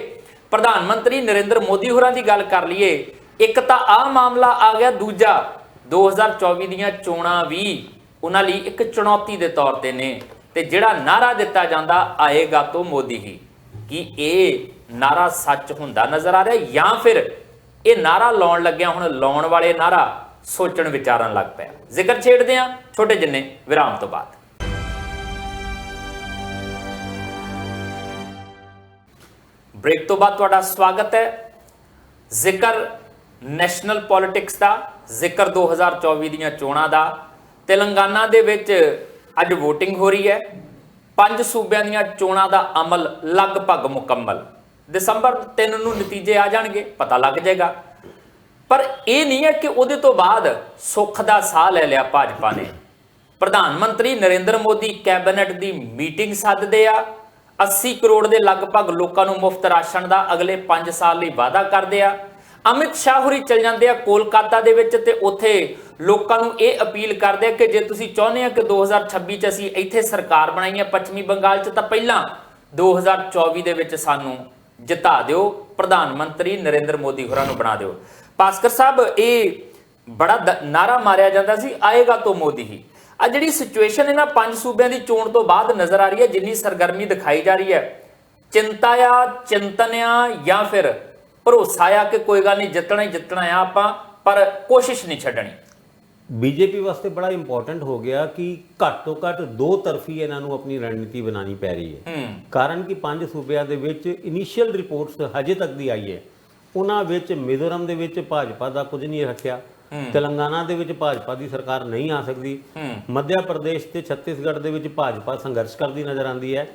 ਪ੍ਰਧਾਨ ਮੰਤਰੀ ਨਰਿੰਦਰ ਮੋਦੀ ਹੋਰਾਂ ਦੀ ਗੱਲ ਕਰ ਲਈਏ, ਇੱਕ ਤਾਂ ਆਹ ਮਾਮਲਾ ਆ ਗਿਆ, ਦੂਜਾ 2024 ਦੀਆਂ ਚੋਣਾਂ ਵੀ ਉਹਨਾਂ ਲਈ ਇੱਕ ਚੁਣੌਤੀ ਦੇ ਤੌਰ ਤੇ ਨੇ ਤੇ ਜਿਹੜਾ ਨਾਰਾ ਦਿੱਤਾ ਜਾਂਦਾ ਆਏਗਾ ਤੋਂ ਮੋਦੀ ਹੀ, ਕੀ ਇਹ ਨਾਰਾ ਸੱਚ ਹੁੰਦਾ ਨਜ਼ਰ ਆ ਰਿਹਾ ਜਾਂ ਫਿਰ ਇਹ ਨਾਰਾ ਲਾਉਣ ਲੱਗਿਆ ਹੁਣ ਲਾਉਣ ਵਾਲੇ ਨਾਰਾ ਸੋਚਣ ਵਿਚਾਰਨ ਲੱਗ ਪਿਆ। ਜ਼ਿਕਰ ਛੇੜਦੇ ਹਾਂ ਛੋਟੇ ਜਿੰਨੇ ਵਿਰਾਮ ਤੋਂ ਬਾਅਦ। ਬ੍ਰੇਕ ਤੋਂ ਬਾਅਦ ਤੁਹਾਡਾ ਸਵਾਗਤ ਹੈ। ਜ਼ਿਕਰ ਨੈਸ਼ਨਲ ਪੋਲਿਟਿਕਸ ਦਾ, ਜ਼ਿਕਰ 2024 ਦੀਆਂ ਚੋਣਾਂ ਦਾ। ਤੇਲੰਗਾਨਾ ਦੇ ਵਿੱਚ ਅੱਜ VOTING ਹੋ ਰਹੀ ਹੈ। 5 ਸੂਬਿਆਂ ਦੀਆਂ ਚੋਣਾਂ ਦਾ ਅਮਲ ਲਗਭਗ ਮੁਕੰਮਲ, ਦਸੰਬਰ 3 ਨੂੰ ਨਤੀਜੇ ਆ ਜਾਣਗੇ, ਪਤਾ ਲੱਗ ਜਾਏਗਾ। ਪਰ ਇਹ ਨਹੀਂ ਹੈ ਕਿ ਉਹਦੇ ਤੋਂ ਬਾਅਦ ਸੁੱਖ ਦਾ ਸਾਹ ਲੈ ਲਿਆ ਭਾਜਪਾ ਨੇ। ਪ੍ਰਧਾਨ ਮੰਤਰੀ ਨਰਿੰਦਰ ਮੋਦੀ ਕੈਬਨਿਟ ਦੀ ਮੀਟਿੰਗ ਸੱਦਦੇ ਆ, 80 ਕਰੋੜ ਦੇ ਲਗਭਗ ਲੋਕਾਂ ਨੂੰ ਮੁਫਤ ਰਾਸ਼ਨ ਦਾ ਅਗਲੇ 5 ਸਾਲ ਲਈ ਵਾਅਦਾ ਕਰਦੇ ਆ। ਅਮਿਤ ਸ਼ਾਹ ਹੋਰੀ ਚਲ ਜਾਂਦੇ ਆ ਕੋਲਕਾਤਾ ਦੇ ਵਿੱਚ ਤੇ ਉੱਥੇ ਲੋਕਾਂ ਨੂੰ ਇਹ ਅਪੀਲ ਕਰਦੇ ਆ ਕਿ ਜੇ ਤੁਸੀਂ ਚਾਹੁੰਦੇ ਆ ਕਿ 2026 ਚ ਅਸੀਂ ਇੱਥੇ ਸਰਕਾਰ ਬਣਾਈ ਹੈ ਪੱਛਮੀ ਬੰਗਾਲ ਚ, ਤਾਂ ਪਹਿਲਾਂ 2024 ਦੇ ਵਿੱਚ ਸਾਨੂੰ ਜਿਤਾ ਦਿਓ, ਪ੍ਰਧਾਨ ਮੰਤਰੀ ਨਰਿੰਦਰ ਮੋਦੀ ਹੋਰਾਂ ਨੂੰ ਬਣਾ ਦਿਓ। ਭਾਸਕਰ ਸਾਹਿਬ, ਇਹ ਬੜਾ ਨਾਰਾ ਮਾਰਿਆ ਜਾਂਦਾ ਸੀ ਆਏਗਾ ਤੋਂ ਮੋਦੀ ਹੀ। ਆ ਜਿਹੜੀ ਸਿਚੁਏਸ਼ਨ ਇਹਨਾਂ 5 ਸੂਬਿਆਂ ਦੀ ਚੋਣ ਤੋਂ ਬਾਅਦ ਨਜ਼ਰ ਆ ਰਹੀ ਹੈ, ਜਿੰਨੀ ਸਰਗਰਮੀ ਦਿਖਾਈ ਜਾ ਰਹੀ ਹੈ, ਚਿੰਤਾ ਆ, ਚਿੰਤਨ ਆ ਜਾਂ ਫਿਰ ਭਰੋਸਾ ਆ ਕਿ ਕੋਈ ਗੱਲ ਨਹੀਂ ਜਿੱਤਣਾ ਹੀ ਜਿੱਤਣਾ ਆ ਆਪਾਂ, ਪਰ ਕੋਸ਼ਿਸ਼ ਨਹੀਂ ਛੱਡਣੀ। ਬੀਜੇਪੀ ਵਾਸਤੇ ਬੜਾ ਇੰਪੋਰਟੈਂਟ ਹੋ ਗਿਆ ਕਿ ਘੱਟ ਤੋਂ ਘੱਟ ਦੋ ਤਰਫੀ ਇਹਨਾਂ ਨੂੰ ਆਪਣੀ ਰਣਨੀਤੀ ਬਣਾਉਣੀ ਪੈ ਰਹੀ ਹੈ। ਕਾਰਨ ਕਿ 5 ਸੂਬਿਆਂ ਦੇ ਵਿੱਚ ਇਨੀਸ਼ੀਅਲ ਰਿਪੋਰਟਸ ਹਜੇ ਤੱਕ ਦੀ ਆਈ ਹੈ, ਉਹਨਾਂ ਵਿੱਚ ਮਿਜ਼ੋਰਮ ਦੇ ਵਿੱਚ ਭਾਜਪਾ ਦਾ ਕੁਝ ਨਹੀਂ ਰੱਖਿਆ, ਤੇਲੰਗਾਨਾ ਦੇ ਵਿੱਚ ਭਾਜਪਾ ਦੀ ਸਰਕਾਰ ਨਹੀਂ ਆ ਸਕਦੀ, ਮੱਧ ਪ੍ਰਦੇਸ਼ ਤੇ ਛੱਤੀਸਗੜ੍ਹ ਦੇ ਵਿੱਚ ਭਾਜਪਾ ਸੰਘਰਸ਼ ਕਰਦੀ ਨਜ਼ਰ ਆਉਂਦੀ ਹੈ,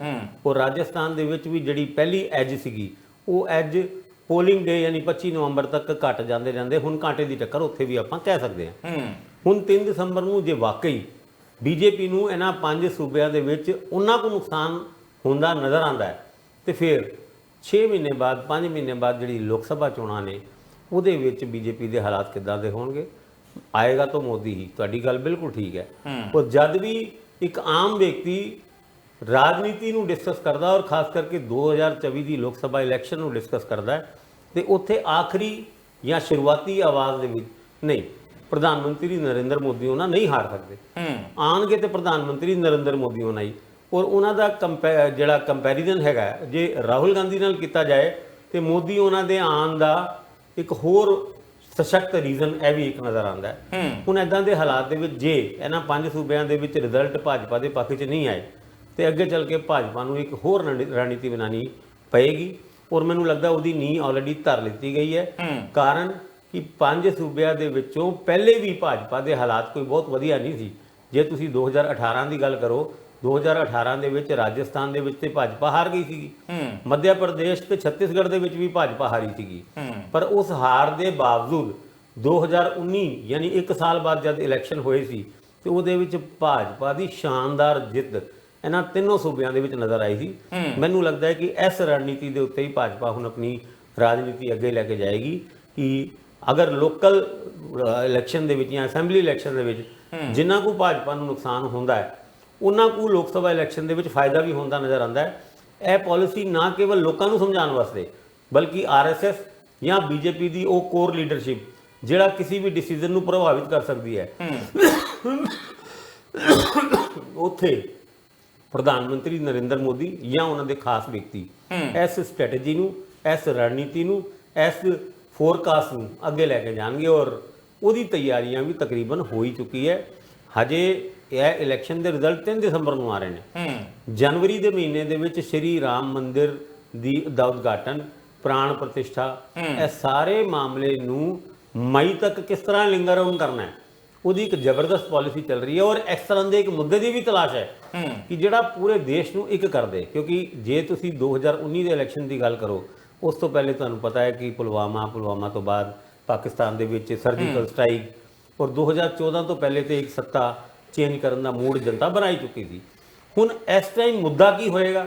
ਔਰ ਰਾਜਸਥਾਨ ਦੇ ਵਿੱਚ ਵੀ ਜਿਹੜੀ ਪਹਿਲੀ ਐਜ ਸੀਗੀ ਉਹ ਐਜ ਪੋਲਿੰਗ ਡੇ ਯਾਨੀ 25 ਨਵੰਬਰ ਤੱਕ ਘਟ ਜਾਂਦੇ ਹੁਣ ਕਾਂਟੇ ਦੀ ਟੱਕਰ ਉੱਥੇ ਵੀ ਆਪਾਂ ਕਹਿ ਸਕਦੇ ਹਾਂ। ਹੁਣ 3 ਦਸੰਬਰ ਨੂੰ ਜੇ ਵਾਕਈ ਬੀਜੇਪੀ ਨੂੰ ਇਹਨਾਂ 5 ਸੂਬਿਆਂ ਦੇ ਵਿੱਚ ਉਹਨਾਂ ਕੋ ਨੁਕਸਾਨ ਹੁੰਦਾ ਨਜ਼ਰ ਆਉਂਦਾ ਹੈ ਤੇ ਫਿਰ 6 ਮਹੀਨੇ ਬਾਅਦ 5 ਮਹੀਨੇ ਬਾਅਦ ਜਿਹੜੀ ਲੋਕ ਸਭਾ ਚੋਣਾਂ ਨੇ ਉਹਦੇ ਵਿੱਚ ਬੀਜੇਪੀ ਦੇ ਹਾਲਾਤ ਕਿੱਦਾਂ ਦੇ ਹੋਣਗੇ। ਆਏਗਾ ਤਾਂ ਮੋਦੀ ਹੀ, ਤੁਹਾਡੀ ਗੱਲ ਬਿਲਕੁਲ ਠੀਕ ਹੈ। ਉਹ ਜਦ ਵੀ ਇੱਕ ਆਮ ਵਿਅਕਤੀ ਰਾਜਨੀਤੀ ਨੂੰ ਡਿਸਕਸ ਕਰਦਾ ਔਰ ਖਾਸ ਕਰਕੇ 2024 ਦੀ ਲੋਕ ਸਭਾ ਇਲੈਕਸ਼ਨ ਨੂੰ ਡਿਸਕਸ ਕਰਦਾ ਹੈ ਤੇ ਉੱਥੇ ਆਖਰੀ ਜਾਂ ਸ਼ੁਰੂਆਤੀ ਆਵਾਜ਼ ਦੇ ਵਿੱਚ ਨਹੀਂ, ਪ੍ਰਧਾਨ ਮੰਤਰੀ ਨਰਿੰਦਰ ਮੋਦੀ ਉਹਨਾਂ ਨਹੀਂ ਹਾਰ ਸਕਦੇ, ਆਣਗੇ ਤੇ ਪ੍ਰਧਾਨ ਮੰਤਰੀ ਨਰਿੰਦਰ ਮੋਦੀ ਉਹਨਾਂ ਹੀ। ਔਰ ਉਹਨਾਂ ਦਾ ਜਿਹੜਾ ਕੰਪੈਰੀਜ਼ਨ ਹੈਗਾ, ਜੇ ਰਾਹੁਲ ਗਾਂਧੀ ਨਾਲ ਕੀਤਾ ਜਾਏ ਤੇ ਮੋਦੀ ਉਹਨਾਂ ਦੇ ਆਉਣ ਦਾ ਇੱਕ ਹੋਰ ਸਸ਼ਕਤ ਰੀਜ਼ਨ ਇਹ ਵੀ ਇੱਕ ਨਜ਼ਰ ਆਉਂਦਾ ਹੈ। ਹੁਣ ਇਦਾਂ ਦੇ ਹਾਲਾਤ ਦੇ ਵਿੱਚ ਜੇ ਇਹਨਾਂ 5 ਸੂਬਿਆਂ ਦੇ ਵਿੱਚ ਰਿਜ਼ਲਟ ਭਾਜਪਾ ਦੇ ਪੱਖ 'ਚ ਨਹੀਂ ਆਏ ਤੇ ਅੱਗੇ ਚੱਲ ਕੇ ਭਾਜਪਾ ਨੂੰ ਇੱਕ ਹੋਰ ਰਣਨੀਤੀ ਬਣਾਉਣੀ ਪਏਗੀ ਔਰ ਮੈਨੂੰ ਲੱਗਦਾ ਉਹਦੀ ਨੀਂਹ ਆਲਰੇਡੀ ਧਰ ਲਿੱਤੀ ਗਈ ਹੈ। ਕਾਰਨ ਕਿ 5 ਸੂਬਿਆਂ ਦੇ ਵਿੱਚੋਂ ਪਹਿਲੇ ਵੀ ਭਾਜਪਾ ਦੇ ਹਾਲਾਤ ਕੋਈ ਬਹੁਤ ਵਧੀਆ ਨਹੀਂ ਸੀ। ਜੇ ਤੁਸੀਂ 2018 ਦੀ ਗੱਲ ਕਰੋ, 2018 ਦੇ ਵਿੱਚ ਰਾਜਸਥਾਨ ਦੇ ਵਿੱਚ ਤੇ ਭਾਜਪਾ ਹਾਰ ਗਈ ਸੀਗੀ, ਮੱਧ ਪ੍ਰਦੇਸ਼ ਤੇ ਛੱਤੀਸਗੜ੍ਹ ਦੇ ਵਿੱਚ ਵੀ ਭਾਜਪਾ ਹਾਰੀ ਸੀਗੀ, ਪਰ ਉਸ ਹਾਰ ਦੇ ਬਾਵਜੂਦ 2019 ਯਾਨੀ 1 ਸਾਲ ਬਾਅਦ ਜਦ ਇਲੈਕਸ਼ਨ ਹੋਏ ਸੀ ਤੇ ਉਹਦੇ ਵਿੱਚ ਭਾਜਪਾ ਦੀ ਸ਼ਾਨਦਾਰ ਜਿੱਤ ਇਹਨਾਂ ਤਿੰਨੋਂ ਸੂਬਿਆਂ ਦੇ ਵਿੱਚ ਨਜ਼ਰ ਆਈ ਸੀ। ਮੈਨੂੰ ਲੱਗਦਾ ਹੈ ਕਿ ਇਸ ਰਣਨੀਤੀ ਦੇ ਉੱਤੇ ਹੀ ਭਾਜਪਾ ਹੁਣ ਆਪਣੀ ਰਾਜਨੀਤੀ ਅੱਗੇ ਲੈ ਕੇ ਜਾਏਗੀ ਕਿ ਅਗਰ ਲੋਕਲ ਇਲੈਕਸ਼ਨ ਦੇ ਵਿੱਚ ਜਾਂ ਅਸੈਂਬਲੀ ਇਲੈਕਸ਼ਨ ਦੇ ਵਿੱਚ ਜਿੰਨਾ ਕੁ ਭਾਜਪਾ ਨੂੰ ਨੁਕਸਾਨ ਹੁੰਦਾ ਹੈ ਉਹਨਾਂ ਕੁ ਲੋਕ ਸਭਾ ਇਲੈਕਸ਼ਨ ਦੇ ਵਿੱਚ ਫਾਇਦਾ ਵੀ ਹੁੰਦਾ ਨਜ਼ਰ ਆਉਂਦਾ ਹੈ। ਇਹ ਪਾਲਿਸੀ ਨਾ ਕੇਵਲ ਲੋਕਾਂ ਨੂੰ ਸਮਝਾਉਣ ਵਾਸਤੇ ਬਲਕਿ RSS ਜਾਂ BJP ਦੀ ਉਹ ਕੋਰ ਲੀਡਰਸ਼ਿਪ ਜਿਹੜਾ ਕਿਸੇ ਵੀ ਡਿਸੀਜਨ ਨੂੰ ਪ੍ਰਭਾਵਿਤ ਕਰ ਸਕਦੀ ਹੈ, ਉੱਥੇ ਪ੍ਰਧਾਨ ਮੰਤਰੀ ਨਰਿੰਦਰ ਮੋਦੀ ਜਾਂ ਉਹਨਾਂ ਦੇ ਖਾਸ ਵਿਅਕਤੀ ਇਸ ਸਟ੍ਰੈਟਜੀ ਨੂੰ, ਇਸ ਰਣਨੀਤੀ ਨੂੰ, ਇਸ ਫੋਰਕਾਸਟ ਨੂੰ ਅੱਗੇ ਲੈ ਕੇ ਜਾਣਗੇ ਔਰ ਉਹਦੀ ਤਿਆਰੀਆਂ ਵੀ ਤਕਰੀਬਨ ਹੋ ਹੀ ਚੁੱਕੀ ਹੈ। ਹਜੇ ਇਹ ਇਲੈਕਸ਼ਨ ਦੇ ਰਿਜ਼ਲਟ 3 ਦਸੰਬਰ ਨੂੰ ਆ ਰਹੇ ਨੇ। ਜਨਵਰੀ ਦੇ ਮਹੀਨੇ ਦੇ ਵਿੱਚ ਸ਼੍ਰੀ ਰਾਮ ਮੰਦਿਰ ਦਾ ਉਦਘਾਟਨ, ਪ੍ਰਾਣ ਪ੍ਰਤਿਸ਼ਠਾ, ਇਹ ਸਾਰੇ ਮਾਮਲੇ ਨੂੰ ਮਈ ਤੱਕ ਕਿਸ ਤਰ੍ਹਾਂ ਲਿੰਗਰਮ ਕਰਨਾ ਹੈ ਉਹਦੀ ਇੱਕ ਜ਼ਬਰਦਸਤ ਪਾਲਿਸੀ ਚੱਲ ਰਹੀ ਹੈ ਔਰ ਇਸ ਤਰ੍ਹਾਂ ਦੇ ਇੱਕ ਮੁੱਦੇ ਦੀ ਵੀ ਤਲਾਸ਼ ਹੈ ਕਿ ਜਿਹੜਾ ਪੂਰੇ ਦੇਸ਼ ਨੂੰ ਇੱਕ ਕਰ ਦੇ। ਕਿਉਂਕਿ ਜੇ ਤੁਸੀਂ 2019 ਦੇ ਇਲੈਕਸ਼ਨ ਦੀ ਗੱਲ ਕਰੋ, ਉਸ ਤੋਂ ਪਹਿਲੇ ਤੁਹਾਨੂੰ ਪਤਾ ਹੈ ਕਿ ਪੁਲਵਾਮਾ ਤੋਂ ਬਾਅਦ ਪਾਕਿਸਤਾਨ ਦੇ ਵਿੱਚ ਸਰਜੀਕਲ ਸਟ੍ਰਾਈਕ ਔਰ 2014 ਤੋਂ ਪਹਿਲੇ ਤੇ ਇੱਕ ਸੱਤਾ ਚੇਂਜ ਕਰਨ ਦਾ ਮੂਡ ਜਨਤਾ ਬਣਾਈ ਚੁੱਕੀ ਸੀ। ਹੁਣ ਇਸ ਟਾਈਮ ਮੁੱਦਾ ਕੀ ਹੋਏਗਾ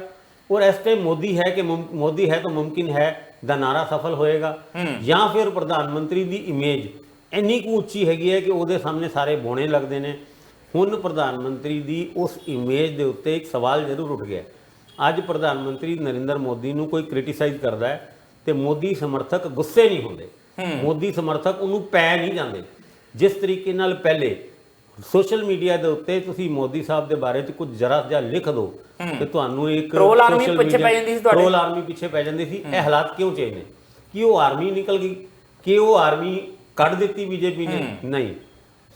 ਔਰ ਇਸ ਟਾਈਮ ਮੋਦੀ ਹੈ ਕਿ ਮੋਦੀ ਹੈ ਤਾਂ ਮੁਮਕਿਨ ਹੈ ਦਾ ਨਾਰਾ ਸਫਲ ਹੋਏਗਾ ਜਾਂ ਫਿਰ ਪ੍ਰਧਾਨ ਮੰਤਰੀ ਦੀ ਇਮੇਜ ਇੰਨੀ ਕੁ ਉੱਚੀ ਹੈਗੀ ਹੈ ਕਿ ਉਹਦੇ ਸਾਹਮਣੇ ਸਾਰੇ ਬੋਣੇ ਲੱਗਦੇ ਨੇ। ਹੁਣ ਪ੍ਰਧਾਨ ਮੰਤਰੀ ਦੀ ਉਸ ਇਮੇਜ ਦੇ ਉੱਤੇ ਇੱਕ ਸਵਾਲ ਜ਼ਰੂਰ ਉੱਠ ਗਿਆ। ਅੱਜ ਪ੍ਰਧਾਨ ਮੰਤਰੀ ਨਰਿੰਦਰ ਮੋਦੀ ਨੂੰ ਕੋਈ ਕ੍ਰਿਟੀਸਾਈਜ਼ ਕਰਦਾ ਹੈ ਤੇ ਮੋਦੀ ਸਮਰਥਕ ਗੁੱਸੇ ਨਹੀਂ ਹੁੰਦੇ, ਮੋਦੀ ਸਮਰਥਕ ਉਹਨੂੰ ਪੈ ਨਹੀਂ ਜਾਂਦੇ। ਜਿਸ ਤਰੀਕੇ ਨਾਲ ਪਹਿਲੇ ਸੋਸ਼ਲ ਮੀਡੀਆ ਦੇ ਉੱਤੇ ਤੁਸੀਂ ਮੋਦੀ ਸਾਹਿਬ ਦੇ ਬਾਰੇ 'ਚ ਕੁਝ ਜਰਾ ਜਿਹਾ ਲਿਖ ਦਿਓ ਤੇ ਤੁਹਾਨੂੰ ਇੱਕ ਟ੍ਰੋਲ ਆਰਮੀ ਪਿੱਛੇ ਪੈ ਜਾਂਦੀ ਸੀ, ਟ੍ਰੋਲ ਆਰਮੀ ਪਿੱਛੇ ਪੈ ਜਾਂਦੀ ਸੀ। ਇਹ ਹਾਲਾਤ ਕਿਉਂ ਚੇਂਜ ਨੇ? ਕਿ ਉਹ ਆਰਮੀ ਨਿਕਲ ਗਈ, ਕਿ ਉਹ ਆਰਮੀ ਕੱਢ ਦਿੱਤੀ ਬੀਜੇਪੀ ਨੇ? ਨਹੀਂ।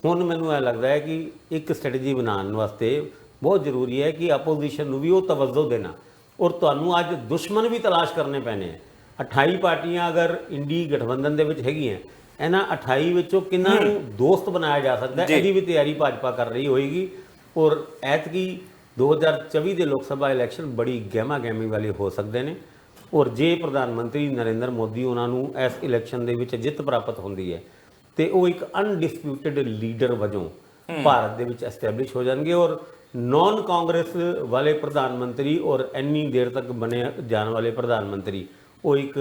ਹੁਣ ਮੈਨੂੰ ਇਹ ਲੱਗਦਾ ਹੈ ਕਿ ਇੱਕ ਸਟ੍ਰੈਟਜੀ ਬਣਾਉਣ ਵਾਸਤੇ ਬਹੁਤ ਜ਼ਰੂਰੀ ਹੈ ਕਿ ਆਪੋਜੀਸ਼ਨ ਨੂੰ ਵੀ ਉਹ ਤਵੱਜੋ ਦੇਣਾ ਔਰ ਤੁਹਾਨੂੰ ਅੱਜ ਦੁਸ਼ਮਣ ਵੀ ਤਲਾਸ਼ ਕਰਨੇ ਪੈਣੇ ਆ। 28 ਪਾਰਟੀਆਂ ਅਗਰ ਇੰਡੀ ਗਠਬੰਧਨ ਦੇ ਵਿੱਚ ਹੈਗੀਆਂ, ਇਹਨਾਂ 28 ਵਿੱਚੋਂ ਕਿੰਨਾਂ ਨੂੰ ਦੋਸਤ ਬਣਾਇਆ ਜਾ ਸਕਦਾ, ਇਹਦੀ ਵੀ ਤਿਆਰੀ ਭਾਜਪਾ ਕਰ ਰਹੀ ਹੋਏਗੀ। ਔਰ ਐਤਕੀ 2024 ਦੇ ਲੋਕ ਸਭਾ ਇਲੈਕਸ਼ਨ ਬੜੀ ਗਹਿਮਾ ਗਹਿਮੀ ਵਾਲੇ ਹੋ ਸਕਦੇ ਨੇ ਔਰ ਜੇ ਪ੍ਰਧਾਨ ਮੰਤਰੀ ਨਰਿੰਦਰ ਮੋਦੀ ਉਹਨਾਂ ਨੂੰ ਇਸ ਇਲੈਕਸ਼ਨ ਦੇ ਵਿੱਚ ਜਿੱਤ ਪ੍ਰਾਪਤ ਹੁੰਦੀ ਹੈ ਤੇ ਉਹ ਇੱਕ ਅਨਡਿਸਪਿਊਟਡ ਲੀਡਰ ਵਜੋਂ ਭਾਰਤ ਦੇ ਵਿੱਚ ਐਸਟੈਬਲਿਸ਼ ਹੋ ਜਾਣਗੇ ਔਰ ਨੌਨ ਕਾਂਗਰਸ ਵਾਲੇ ਪ੍ਰਧਾਨ ਮੰਤਰੀ ਔਰ ਇੰਨੀ ਦੇਰ ਤੱਕ ਬਣੇ ਜਾਣ ਵਾਲੇ ਪ੍ਰਧਾਨ ਮੰਤਰੀ ਉਹ ਇੱਕ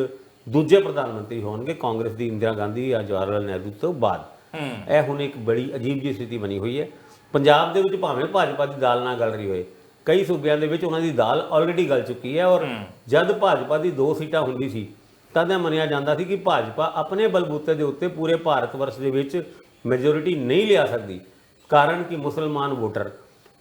ਦੂਜੇ ਪ੍ਰਧਾਨ ਮੰਤਰੀ ਹੋਣਗੇ ਕਾਂਗਰਸ ਦੀ ਇੰਦਰਾ ਗਾਂਧੀ ਜਾਂ ਜਵਾਹਰ ਲਾਲ ਨਹਿਰੂ ਤੋਂ ਬਾਅਦ। ਇਹ ਹੁਣ ਇੱਕ ਬੜੀ ਅਜੀਬ ਜਿਹੀ ਸਥਿਤੀ ਬਣੀ ਹੋਈ ਹੈ। ਪੰਜਾਬ ਦੇ ਵਿੱਚ ਭਾਵੇਂ ਭਾਜਪਾ ਦੀ ਦਾਲ ਨਾ ਗਲ ਰਹੀ ਹੋਏ, ਕਈ ਸੂਬਿਆਂ ਦੇ ਵਿੱਚ ਉਹਨਾਂ ਦੀ ਦਾਲ ਆਲਰੇਡੀ ਗਲ ਚੁੱਕੀ ਹੈ ਔਰ ਜਦ ਭਾਜਪਾ ਦੀ 2 ਸੀਟਾਂ ਹੁੰਦੀ ਸੀ ਤਦ ਇਹ ਮੰਨਿਆ ਜਾਂਦਾ ਸੀ ਕਿ ਭਾਜਪਾ ਆਪਣੇ ਬਲਬੂਤੇ ਦੇ ਉੱਤੇ ਪੂਰੇ ਭਾਰਤ ਵਰਸ਼ ਦੇ ਵਿੱਚ ਮੈਜੋਰਿਟੀ ਨਹੀਂ ਲਿਆ ਸਕਦੀ। ਕਾਰਨ ਕਿ ਮੁਸਲਮਾਨ ਵੋਟਰ,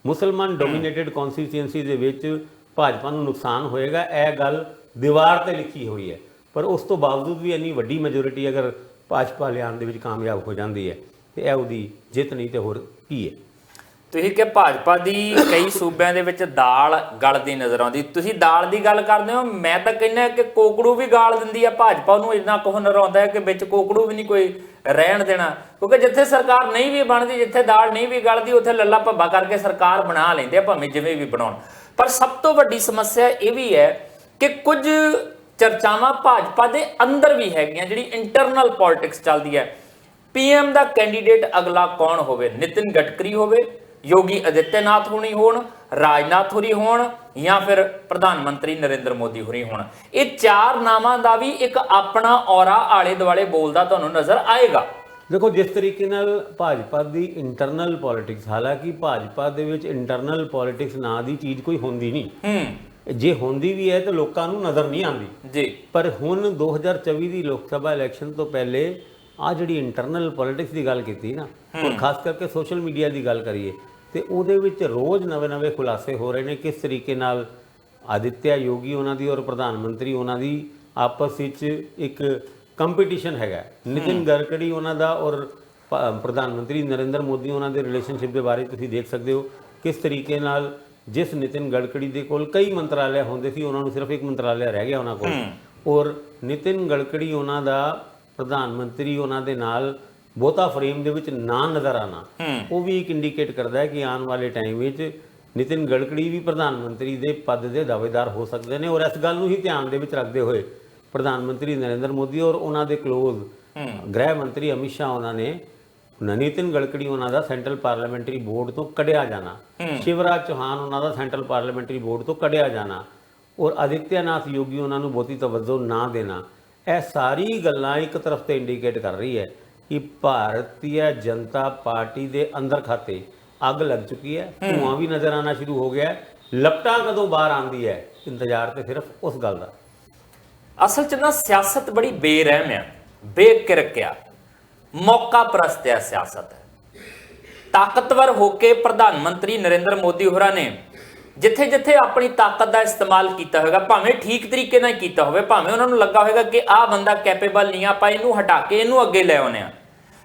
ਮੁਸਲਮਾਨ ਡੋਮੀਨੇਟਡ ਕੌਂਸਟੀਟਿਊਐਂਸੀ ਦੇ ਵਿੱਚ ਭਾਜਪਾ ਨੂੰ ਨੁਕਸਾਨ ਹੋਏਗਾ, ਇਹ ਗੱਲ ਦੀਵਾਰ ਤੇ ਲਿਖੀ ਹੋਈ ਹੈ। ਪਰ ਉਸ ਤੋਂ ਬਾਵਜੂਦ ਵੀ ਇੰਨੀ ਵੱਡੀ ਮੈਜੋਰਿਟੀ ਅਗਰ ਭਾਜਪਾ ਲਿਆਉਣ ਦੇ ਵਿੱਚ ਕਾਮਯਾਬ ਹੋ ਜਾਂਦੀ ਹੈ ਤੇ ਇਹ ਉਹਦੀ ਜਿੱਤ ਨਹੀਂ ਤੇ ਹੋਰ ਕੀ ਹੈ। ਤੁਸੀਂ ਕਿ ਭਾਜਪਾ ਦੀ ਕਈ ਸੂਬਿਆਂ ਦੇ ਵਿੱਚ ਦਾਲ ਗਲਦੀ ਨਜ਼ਰ ਆਉਂਦੀ, ਤੁਸੀਂ ਦਾਲ ਦੀ ਗੱਲ ਕਰਦੇ ਹੋ, ਮੈਂ ਤਾਂ ਕਹਿੰਦਾ ਕਿ ਕੋਕੜੂ ਵੀ ਗਾਲ ਦਿੰਦੀ ਆ ਭਾਜਪਾ ਨੂੰ। ਇੰਨਾ ਕੁ ਨਜ਼ਰ ਆਉਂਦਾ ਹੈ ਕਿ ਵਿੱਚ ਕੋਕੜੂ ਵੀ ਨਹੀਂ ਕੋਈ ਰਹਿਣ ਦੇਣਾ, ਕਿਉਂਕਿ ਜਿੱਥੇ ਸਰਕਾਰ ਨਹੀਂ ਵੀ ਬਣਦੀ, ਜਿੱਥੇ ਦਾਲ ਨਹੀਂ ਵੀ ਗਲਦੀ, ਉੱਥੇ ਲੱਲਾ ਭੱਬਾ ਕਰਕੇ ਸਰਕਾਰ ਬਣਾ ਲੈਂਦੇ ਆ, ਭਾਵੇਂ ਜਿਵੇਂ ਵੀ ਬਣਾਉਣ। ਪਰ ਸਭ ਤੋਂ ਵੱਡੀ ਸਮੱਸਿਆ ਇਹ ਵੀ ਹੈ ਕਿ ਕੁਝ ਚਰਚਾਵਾਂ ਭਾਜਪਾ ਦੇ ਅੰਦਰ ਵੀ ਹੈਗੀਆਂ, ਜਿਹੜੀ ਇੰਟਰਨਲ ਪੋਲਿਟਿਕਸ ਚੱਲਦੀ ਹੈ। PM ਦਾ ਕੈਂਡੀਡੇਟ ਅਗਲਾ ਕੌਣ ਹੋਵੇ? ਨਿਤਿਨ ਗਡਕਰੀ ਹੋਵੇ, ਯੋਗੀ ਆਦਿੱਤਿਆਨਾਥ ਹੋਣੀ ਹੋਣ, ਰਾਜਨਾਥ ਹੋਰੀ ਹੋਣ ਜਾਂ ਫਿਰ ਪ੍ਰਧਾਨ ਮੰਤਰੀ ਨਰਿੰਦਰ ਮੋਦੀ ਹੋਰੀ ਹੋਣ। ਇਹ 4 ਨਾਮਾਂ ਦਾ ਵੀ ਇੱਕ ਆਪਣਾ ਔਰਾ ਆਲੇ ਦੁਆਲੇ ਬੋਲਦਾ ਤੁਹਾਨੂੰ ਨਜ਼ਰ ਆਏਗਾ। ਦੇਖੋ ਜਿਸ ਤਰੀਕੇ ਨਾਲ ਭਾਜਪਾ ਦੀ ਇੰਟਰਨਲ ਪੋਲਿਟਿਕਸ, ਹਾਲਾਂਕਿ ਭਾਜਪਾ ਦੇ ਵਿੱਚ ਇੰਟਰਨਲ ਪੋਲਿਟਿਕਸ ਨਾਂ ਦੀ ਚੀਜ਼ ਕੋਈ ਹੁੰਦੀ ਨਹੀਂ, ਜੇ ਹੁੰਦੀ ਵੀ ਹੈ ਤਾਂ ਲੋਕਾਂ ਨੂੰ ਨਜ਼ਰ ਨਹੀਂ ਆਉਂਦੀ ਜੀ। ਪਰ ਹੁਣ 2024 ਦੀ ਲੋਕ ਸਭਾ ਇਲੈਕਸ਼ਨ ਤੋਂ ਪਹਿਲੇ ਆ ਜਿਹੜੀ ਇੰਟਰਨਲ ਪੋਲਿਟਿਕਸ ਦੀ ਗੱਲ ਕੀਤੀ ਨਾ, ਔਰ ਖਾਸ ਕਰਕੇ ਸੋਸ਼ਲ ਮੀਡੀਆ ਦੀ ਗੱਲ ਕਰੀਏ ਤੇ ਉਹਦੇ ਵਿੱਚ ਰੋਜ਼ ਨਵੇਂ ਖੁਲਾਸੇ ਹੋ ਰਹੇ ਨੇ ਕਿਸ ਤਰੀਕੇ ਨਾਲ ਆਦਿੱਤਿਆ ਯੋਗੀ ਉਹਨਾਂ ਦੀ ਔਰ ਪ੍ਰਧਾਨ ਮੰਤਰੀ ਉਹਨਾਂ ਦੀ ਆਪਸ ਵਿੱਚ ਇੱਕ ਕੰਪੀਟੀਸ਼ਨ ਹੈਗਾ। ਨਿਤਿਨ ਗਡਕਰੀ ਉਹਨਾਂ ਦਾ ਔਰ ਪ੍ਰਧਾਨ ਮੰਤਰੀ ਨਰਿੰਦਰ ਮੋਦੀ ਉਹਨਾਂ ਦੇ ਰਿਲੇਸ਼ਨਸ਼ਿਪ ਦੇ ਬਾਰੇ ਤੁਸੀਂ ਦੇਖ ਸਕਦੇ ਹੋ ਕਿਸ ਤਰੀਕੇ ਨਾਲ ਜਿਸ ਨਿਤਿਨ ਗਡਕਰੀ ਦੇ ਕੋਲ ਕਈ ਮੰਤਰਾਲੇ ਹੁੰਦੇ ਸੀ, ਉਹਨਾਂ ਨੂੰ ਸਿਰਫ ਇੱਕ ਮੰਤਰਾਲਾ ਰਹਿ ਗਿਆ ਉਹਨਾਂ ਕੋਲ ਔਰ ਨਿਤਿਨ ਗਡਕਰੀ ਉਹਨਾਂ ਦਾ ਪ੍ਰਧਾਨ ਮੰਤਰੀ ਉਹਨਾਂ ਦੇ ਨਾਲ ਬਹੁਤਾ ਫਰੇਮ ਦੇ ਵਿੱਚ ਨਾ ਨਜ਼ਰ ਆਣਾ, ਉਹ ਵੀ ਇੱਕ ਇੰਡੀਕੇਟ ਕਰਦਾ ਹੈ ਕਿ ਆਉਣ ਵਾਲੇ ਟਾਈਮ ਵਿੱਚ ਨਿਤਿਨ ਗਡਕਰੀ ਵੀ ਪ੍ਰਧਾਨ ਮੰਤਰੀ ਦੇ ਪਦ ਦੇ ਦਾਅਵੇਦਾਰ ਹੋ ਸਕਦੇ ਨੇ। ਔਰ ਇਸ ਗੱਲ ਨੂੰ ਹੀ ਧਿਆਨ ਦੇ ਵਿੱਚ ਰੱਖਦੇ ਹੋਏ ਪ੍ਰਧਾਨ ਮੰਤਰੀ ਨਰਿੰਦਰ ਮੋਦੀ ਔਰ ਉਹਨਾਂ ਦੇ ਕਲੋਜ਼ ਗ੍ਰਹਿ ਮੰਤਰੀ ਅਮਿਤ ਸ਼ਾਹ ਉਹਨਾਂ ਨੇ ਨਿਤਿਨ ਗਡਕਰੀ ਉਹਨਾਂ ਦਾ ਸੈਂਟਰਲ ਪਾਰਲੀਮੈਂਟਰੀ ਬੋਰਡ ਤੋਂ ਕੱਢਿਆ ਜਾਣਾ, ਸ਼ਿਵਰਾਜ ਚੌਹਾਨ ਉਹਨਾਂ ਦਾ ਸੈਂਟਰਲ ਪਾਰਲੀਮੈਂਟਰੀ ਬੋਰਡ ਤੋਂ ਕੱਢਿਆ ਜਾਣਾ ਔਰ ਆਦਿੱਤਿਆਨਾਥ ਯੋਗੀ ਉਹਨਾਂ ਨੂੰ ਬਹੁਤੀ ਤਵੱਜੋ ਨਾ ਦੇਣਾ, ਇਹ ਸਾਰੀ ਗੱਲਾਂ ਇੱਕ ਤਰਫ ਤੇ ਇੰਡੀਕੇਟ ਕਰ ਰਹੀ ਹੈ ਕਿ ਭਾਰਤੀ ਜਨਤਾ ਪਾਰਟੀ ਦੇ ਅੰਦਰ ਖਾਤੇ ਅੱਗ ਲੱਗ ਚੁੱਕੀ ਹੈ, ਧੂਆਂ ਵੀ ਨਜ਼ਰ ਆਉਣਾ ਸ਼ੁਰੂ ਹੋ ਗਿਆ। ਲਪਟਾਂ ਕਦੋਂ ਬਾਹਰ ਆਉਂਦੀ ਹੈ, ਇੰਤਜ਼ਾਰ ਤੇ ਸਿਰਫ ਉਸ ਗੱਲ ਦਾ। ਅਸਲ 'ਚ ਨਾ ਸਿਆਸਤ ਬੜੀ ਬੇਰਹਿਮ ਆ, ਬੇਕਿਰਕ ਆ, ਮੌਕਾ ਪ੍ਰਸਤ ਆ ਸਿਆਸਤ। ਤਾਕਤਵਰ ਹੋ ਕੇ ਪ੍ਰਧਾਨ ਮੰਤਰੀ ਨਰਿੰਦਰ ਮੋਦੀ ਹੋਰਾਂ ਨੇ ਜਿੱਥੇ ਜਿੱਥੇ ਆਪਣੀ ਤਾਕਤ ਦਾ ਇਸਤੇਮਾਲ ਕੀਤਾ ਹੋਵੇਗਾ, ਭਾਵੇਂ ਠੀਕ ਤਰੀਕੇ ਨਾਲ ਕੀਤਾ ਹੋਵੇ, ਭਾਵੇਂ ਉਹਨਾਂ ਨੂੰ ਲੱਗਾ ਹੋਵੇਗਾ ਕਿ ਆਹ ਬੰਦਾ ਕੈਪੇਬਲ ਨਹੀਂ, ਆਪਾਂ ਇਹਨੂੰ ਹਟਾ ਕੇ ਇਹਨੂੰ ਅੱਗੇ ਲੈ ਆਉਂਦੇ ਆ,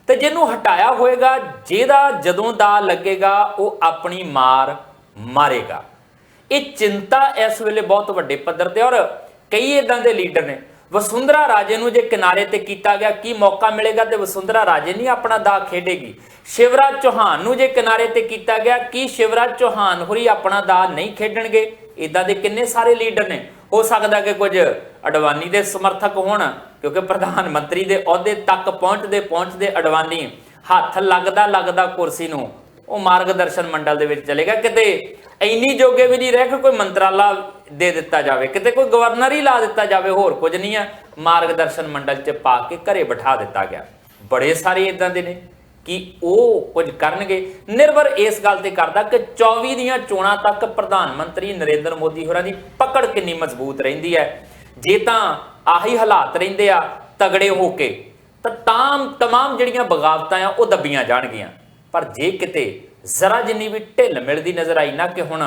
ਤੇ ਜਿਹਨੂੰ ਹਟਾਇਆ ਹੋਏਗਾ, ਜਿਹਦਾ ਜਦੋਂ ਦਾ ਲੱਗੇਗਾ ਉਹ ਆਪਣੀ ਮਾਰ ਮਾਰੇਗਾ। ਇਹ ਚਿੰਤਾ ਇਸ ਵੇਲੇ ਬਹੁਤ ਵੱਡੇ ਪੱਧਰ ਤੇ, ਔਰ ਕਈ ਇਦਾਂ ਦੇ ਲੀਡਰ ਨੇ ਵਸੁੰਧਰਾ ਰਾਜੇ ਨੂੰ ਜੇ ਕਿਨਾਰੇ ਤੇ ਕੀਤਾ ਗਿਆ, ਕੀ ਮੌਕਾ ਮਿਲੇਗਾ ਤੇ ਵਸੁੰਧਰਾ ਰਾਜੇ ਨਹੀਂ ਆਪਣਾ ਦਾ ਖੇਡੇਗੀ? ਸ਼ਿਵਰਾਜ ਚੌਹਾਨ ਨੂੰ ਜੇ ਕਿਨਾਰੇ ਤੇ ਕੀਤਾ ਗਿਆ, ਕੀ ਸ਼ਿਵਰਾਜ ਚੌਹਾਨ ਹੋਰੀ ਆਪਣਾ ਦਾ ਨਹੀਂ ਖੇਡਣਗੇ? ਇਦਾਂ ਦੇ ਕਿੰਨੇ ਸਾਰੇ ਲੀਡਰ ਨੇ। ਹੋ ਸਕਦਾ ਕਿ ਕੁਝ ਅਡਵਾਨੀ ਦੇ ਸਮਰਥਕ ਹੋਣ, ਕਿਉਂਕਿ ਪ੍ਰਧਾਨ ਮੰਤਰੀ ਦੇ ਅਹੁਦੇ ਤੱਕ ਪਹੁੰਚਦੇ ਅਡਵਾਨੀ ਹੱਥ ਲੱਗਦਾ ਕੁਰਸੀ ਨੂੰ ਉਹ ਮਾਰਗਦਰਸ਼ਨ ਮੰਡਲ ਦੇ ਵਿੱਚ ਚਲੇਗਾ। ਕਿਤੇ ਇੰਨੀ ਜੋਗੇ ਵੀ ਨਹੀਂ ਰਹਿ ਕਿ ਕੋਈ ਮੰਤਰਾਲਾ ਦੇ ਦਿੱਤਾ ਜਾਵੇ, ਕਿਤੇ ਕੋਈ ਗਵਰਨਰ ਹੀ ਲਾ ਦਿੱਤਾ ਜਾਵੇ, ਹੋਰ ਕੁਝ ਨਹੀਂ ਆ, ਮਾਰਗਦਰਸ਼ਨ ਮੰਡਲ 'ਚ ਪਾ ਕੇ ਘਰੇ ਬਿਠਾ ਦਿੱਤਾ ਗਿਆ। ਬੜੇ ਸਾਰੇ ਇਦਾਂ ਦੇ ਨੇ ਕਿ ਉਹ ਕੁਝ ਕਰਨਗੇ। ਨਿਰਭਰ ਇਸ ਗੱਲ ਤੇ ਕਰਦਾ ਕਿ 24 ਦੀਆਂ ਚੋਣਾਂ ਤੱਕ ਪ੍ਰਧਾਨ ਮੰਤਰੀ ਨਰਿੰਦਰ ਮੋਦੀ ਹੋਰਾਂ ਦੀ ਪਕੜ ਕਿੰਨੀ ਮਜ਼ਬੂਤ ਰਹਿੰਦੀ ਹੈ। ਜੇ ਤਾਂ ਆਹੀ ਹਾਲਾਤ ਰਹਿੰਦੇ ਆ ਤਗੜੇ ਹੋ ਕੇ ਤਾਂ ਤਮਾਮ ਜਿਹੜੀਆਂ ਬਗਾਵਤਾਂ ਆ ਉਹ ਦੱਬੀਆਂ ਜਾਣਗੀਆਂ। ਪਰ ਜੇ ਕਿਤੇ ਜ਼ਰਾ ਜਿੰਨੀ ਵੀ ਢਿੱਲ ਮਿਲਦੀ ਨਜ਼ਰ ਆਈ ਨਾ ਕਿ ਹੁਣ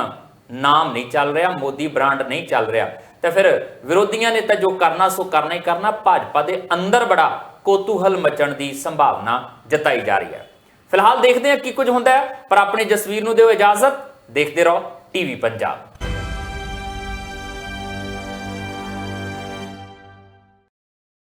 ਨਾਮ ਨਹੀਂ ਚੱਲ ਰਿਹਾ, ਮੋਦੀ ਬ੍ਰਾਂਡ ਨਹੀਂ ਚੱਲ ਰਿਹਾ, ਤਾਂ ਫਿਰ ਵਿਰੋਧੀਆਂ ਨੇ ਤਾਂ ਜੋ ਕਰਨਾ ਸੋ ਕਰਨਾ ਹੀ ਕਰਨਾ। ਭਾਜਪਾ ਦੇ ਅੰਦਰ ਬੜਾ ਕੋਤੂਹਲ ਮਚਣ ਦੀ ਸੰਭਾਵਨਾ ਜਤਾਈ ਜਾ ਰਹੀ ਹੈ। ਫਿਲਹਾਲ ਦੇਖਦੇ ਹਾਂ ਕੀ ਕੁਝ ਹੁੰਦਾ ਹੈ, ਪਰ ਆਪਣੇ ਜਸਵੀਰ ਨੂੰ ਦਿਓ ਇਜਾਜ਼ਤ। ਦੇਖਦੇ ਰਹੋ ਟੀਵੀ ਪੰਜਾਬ।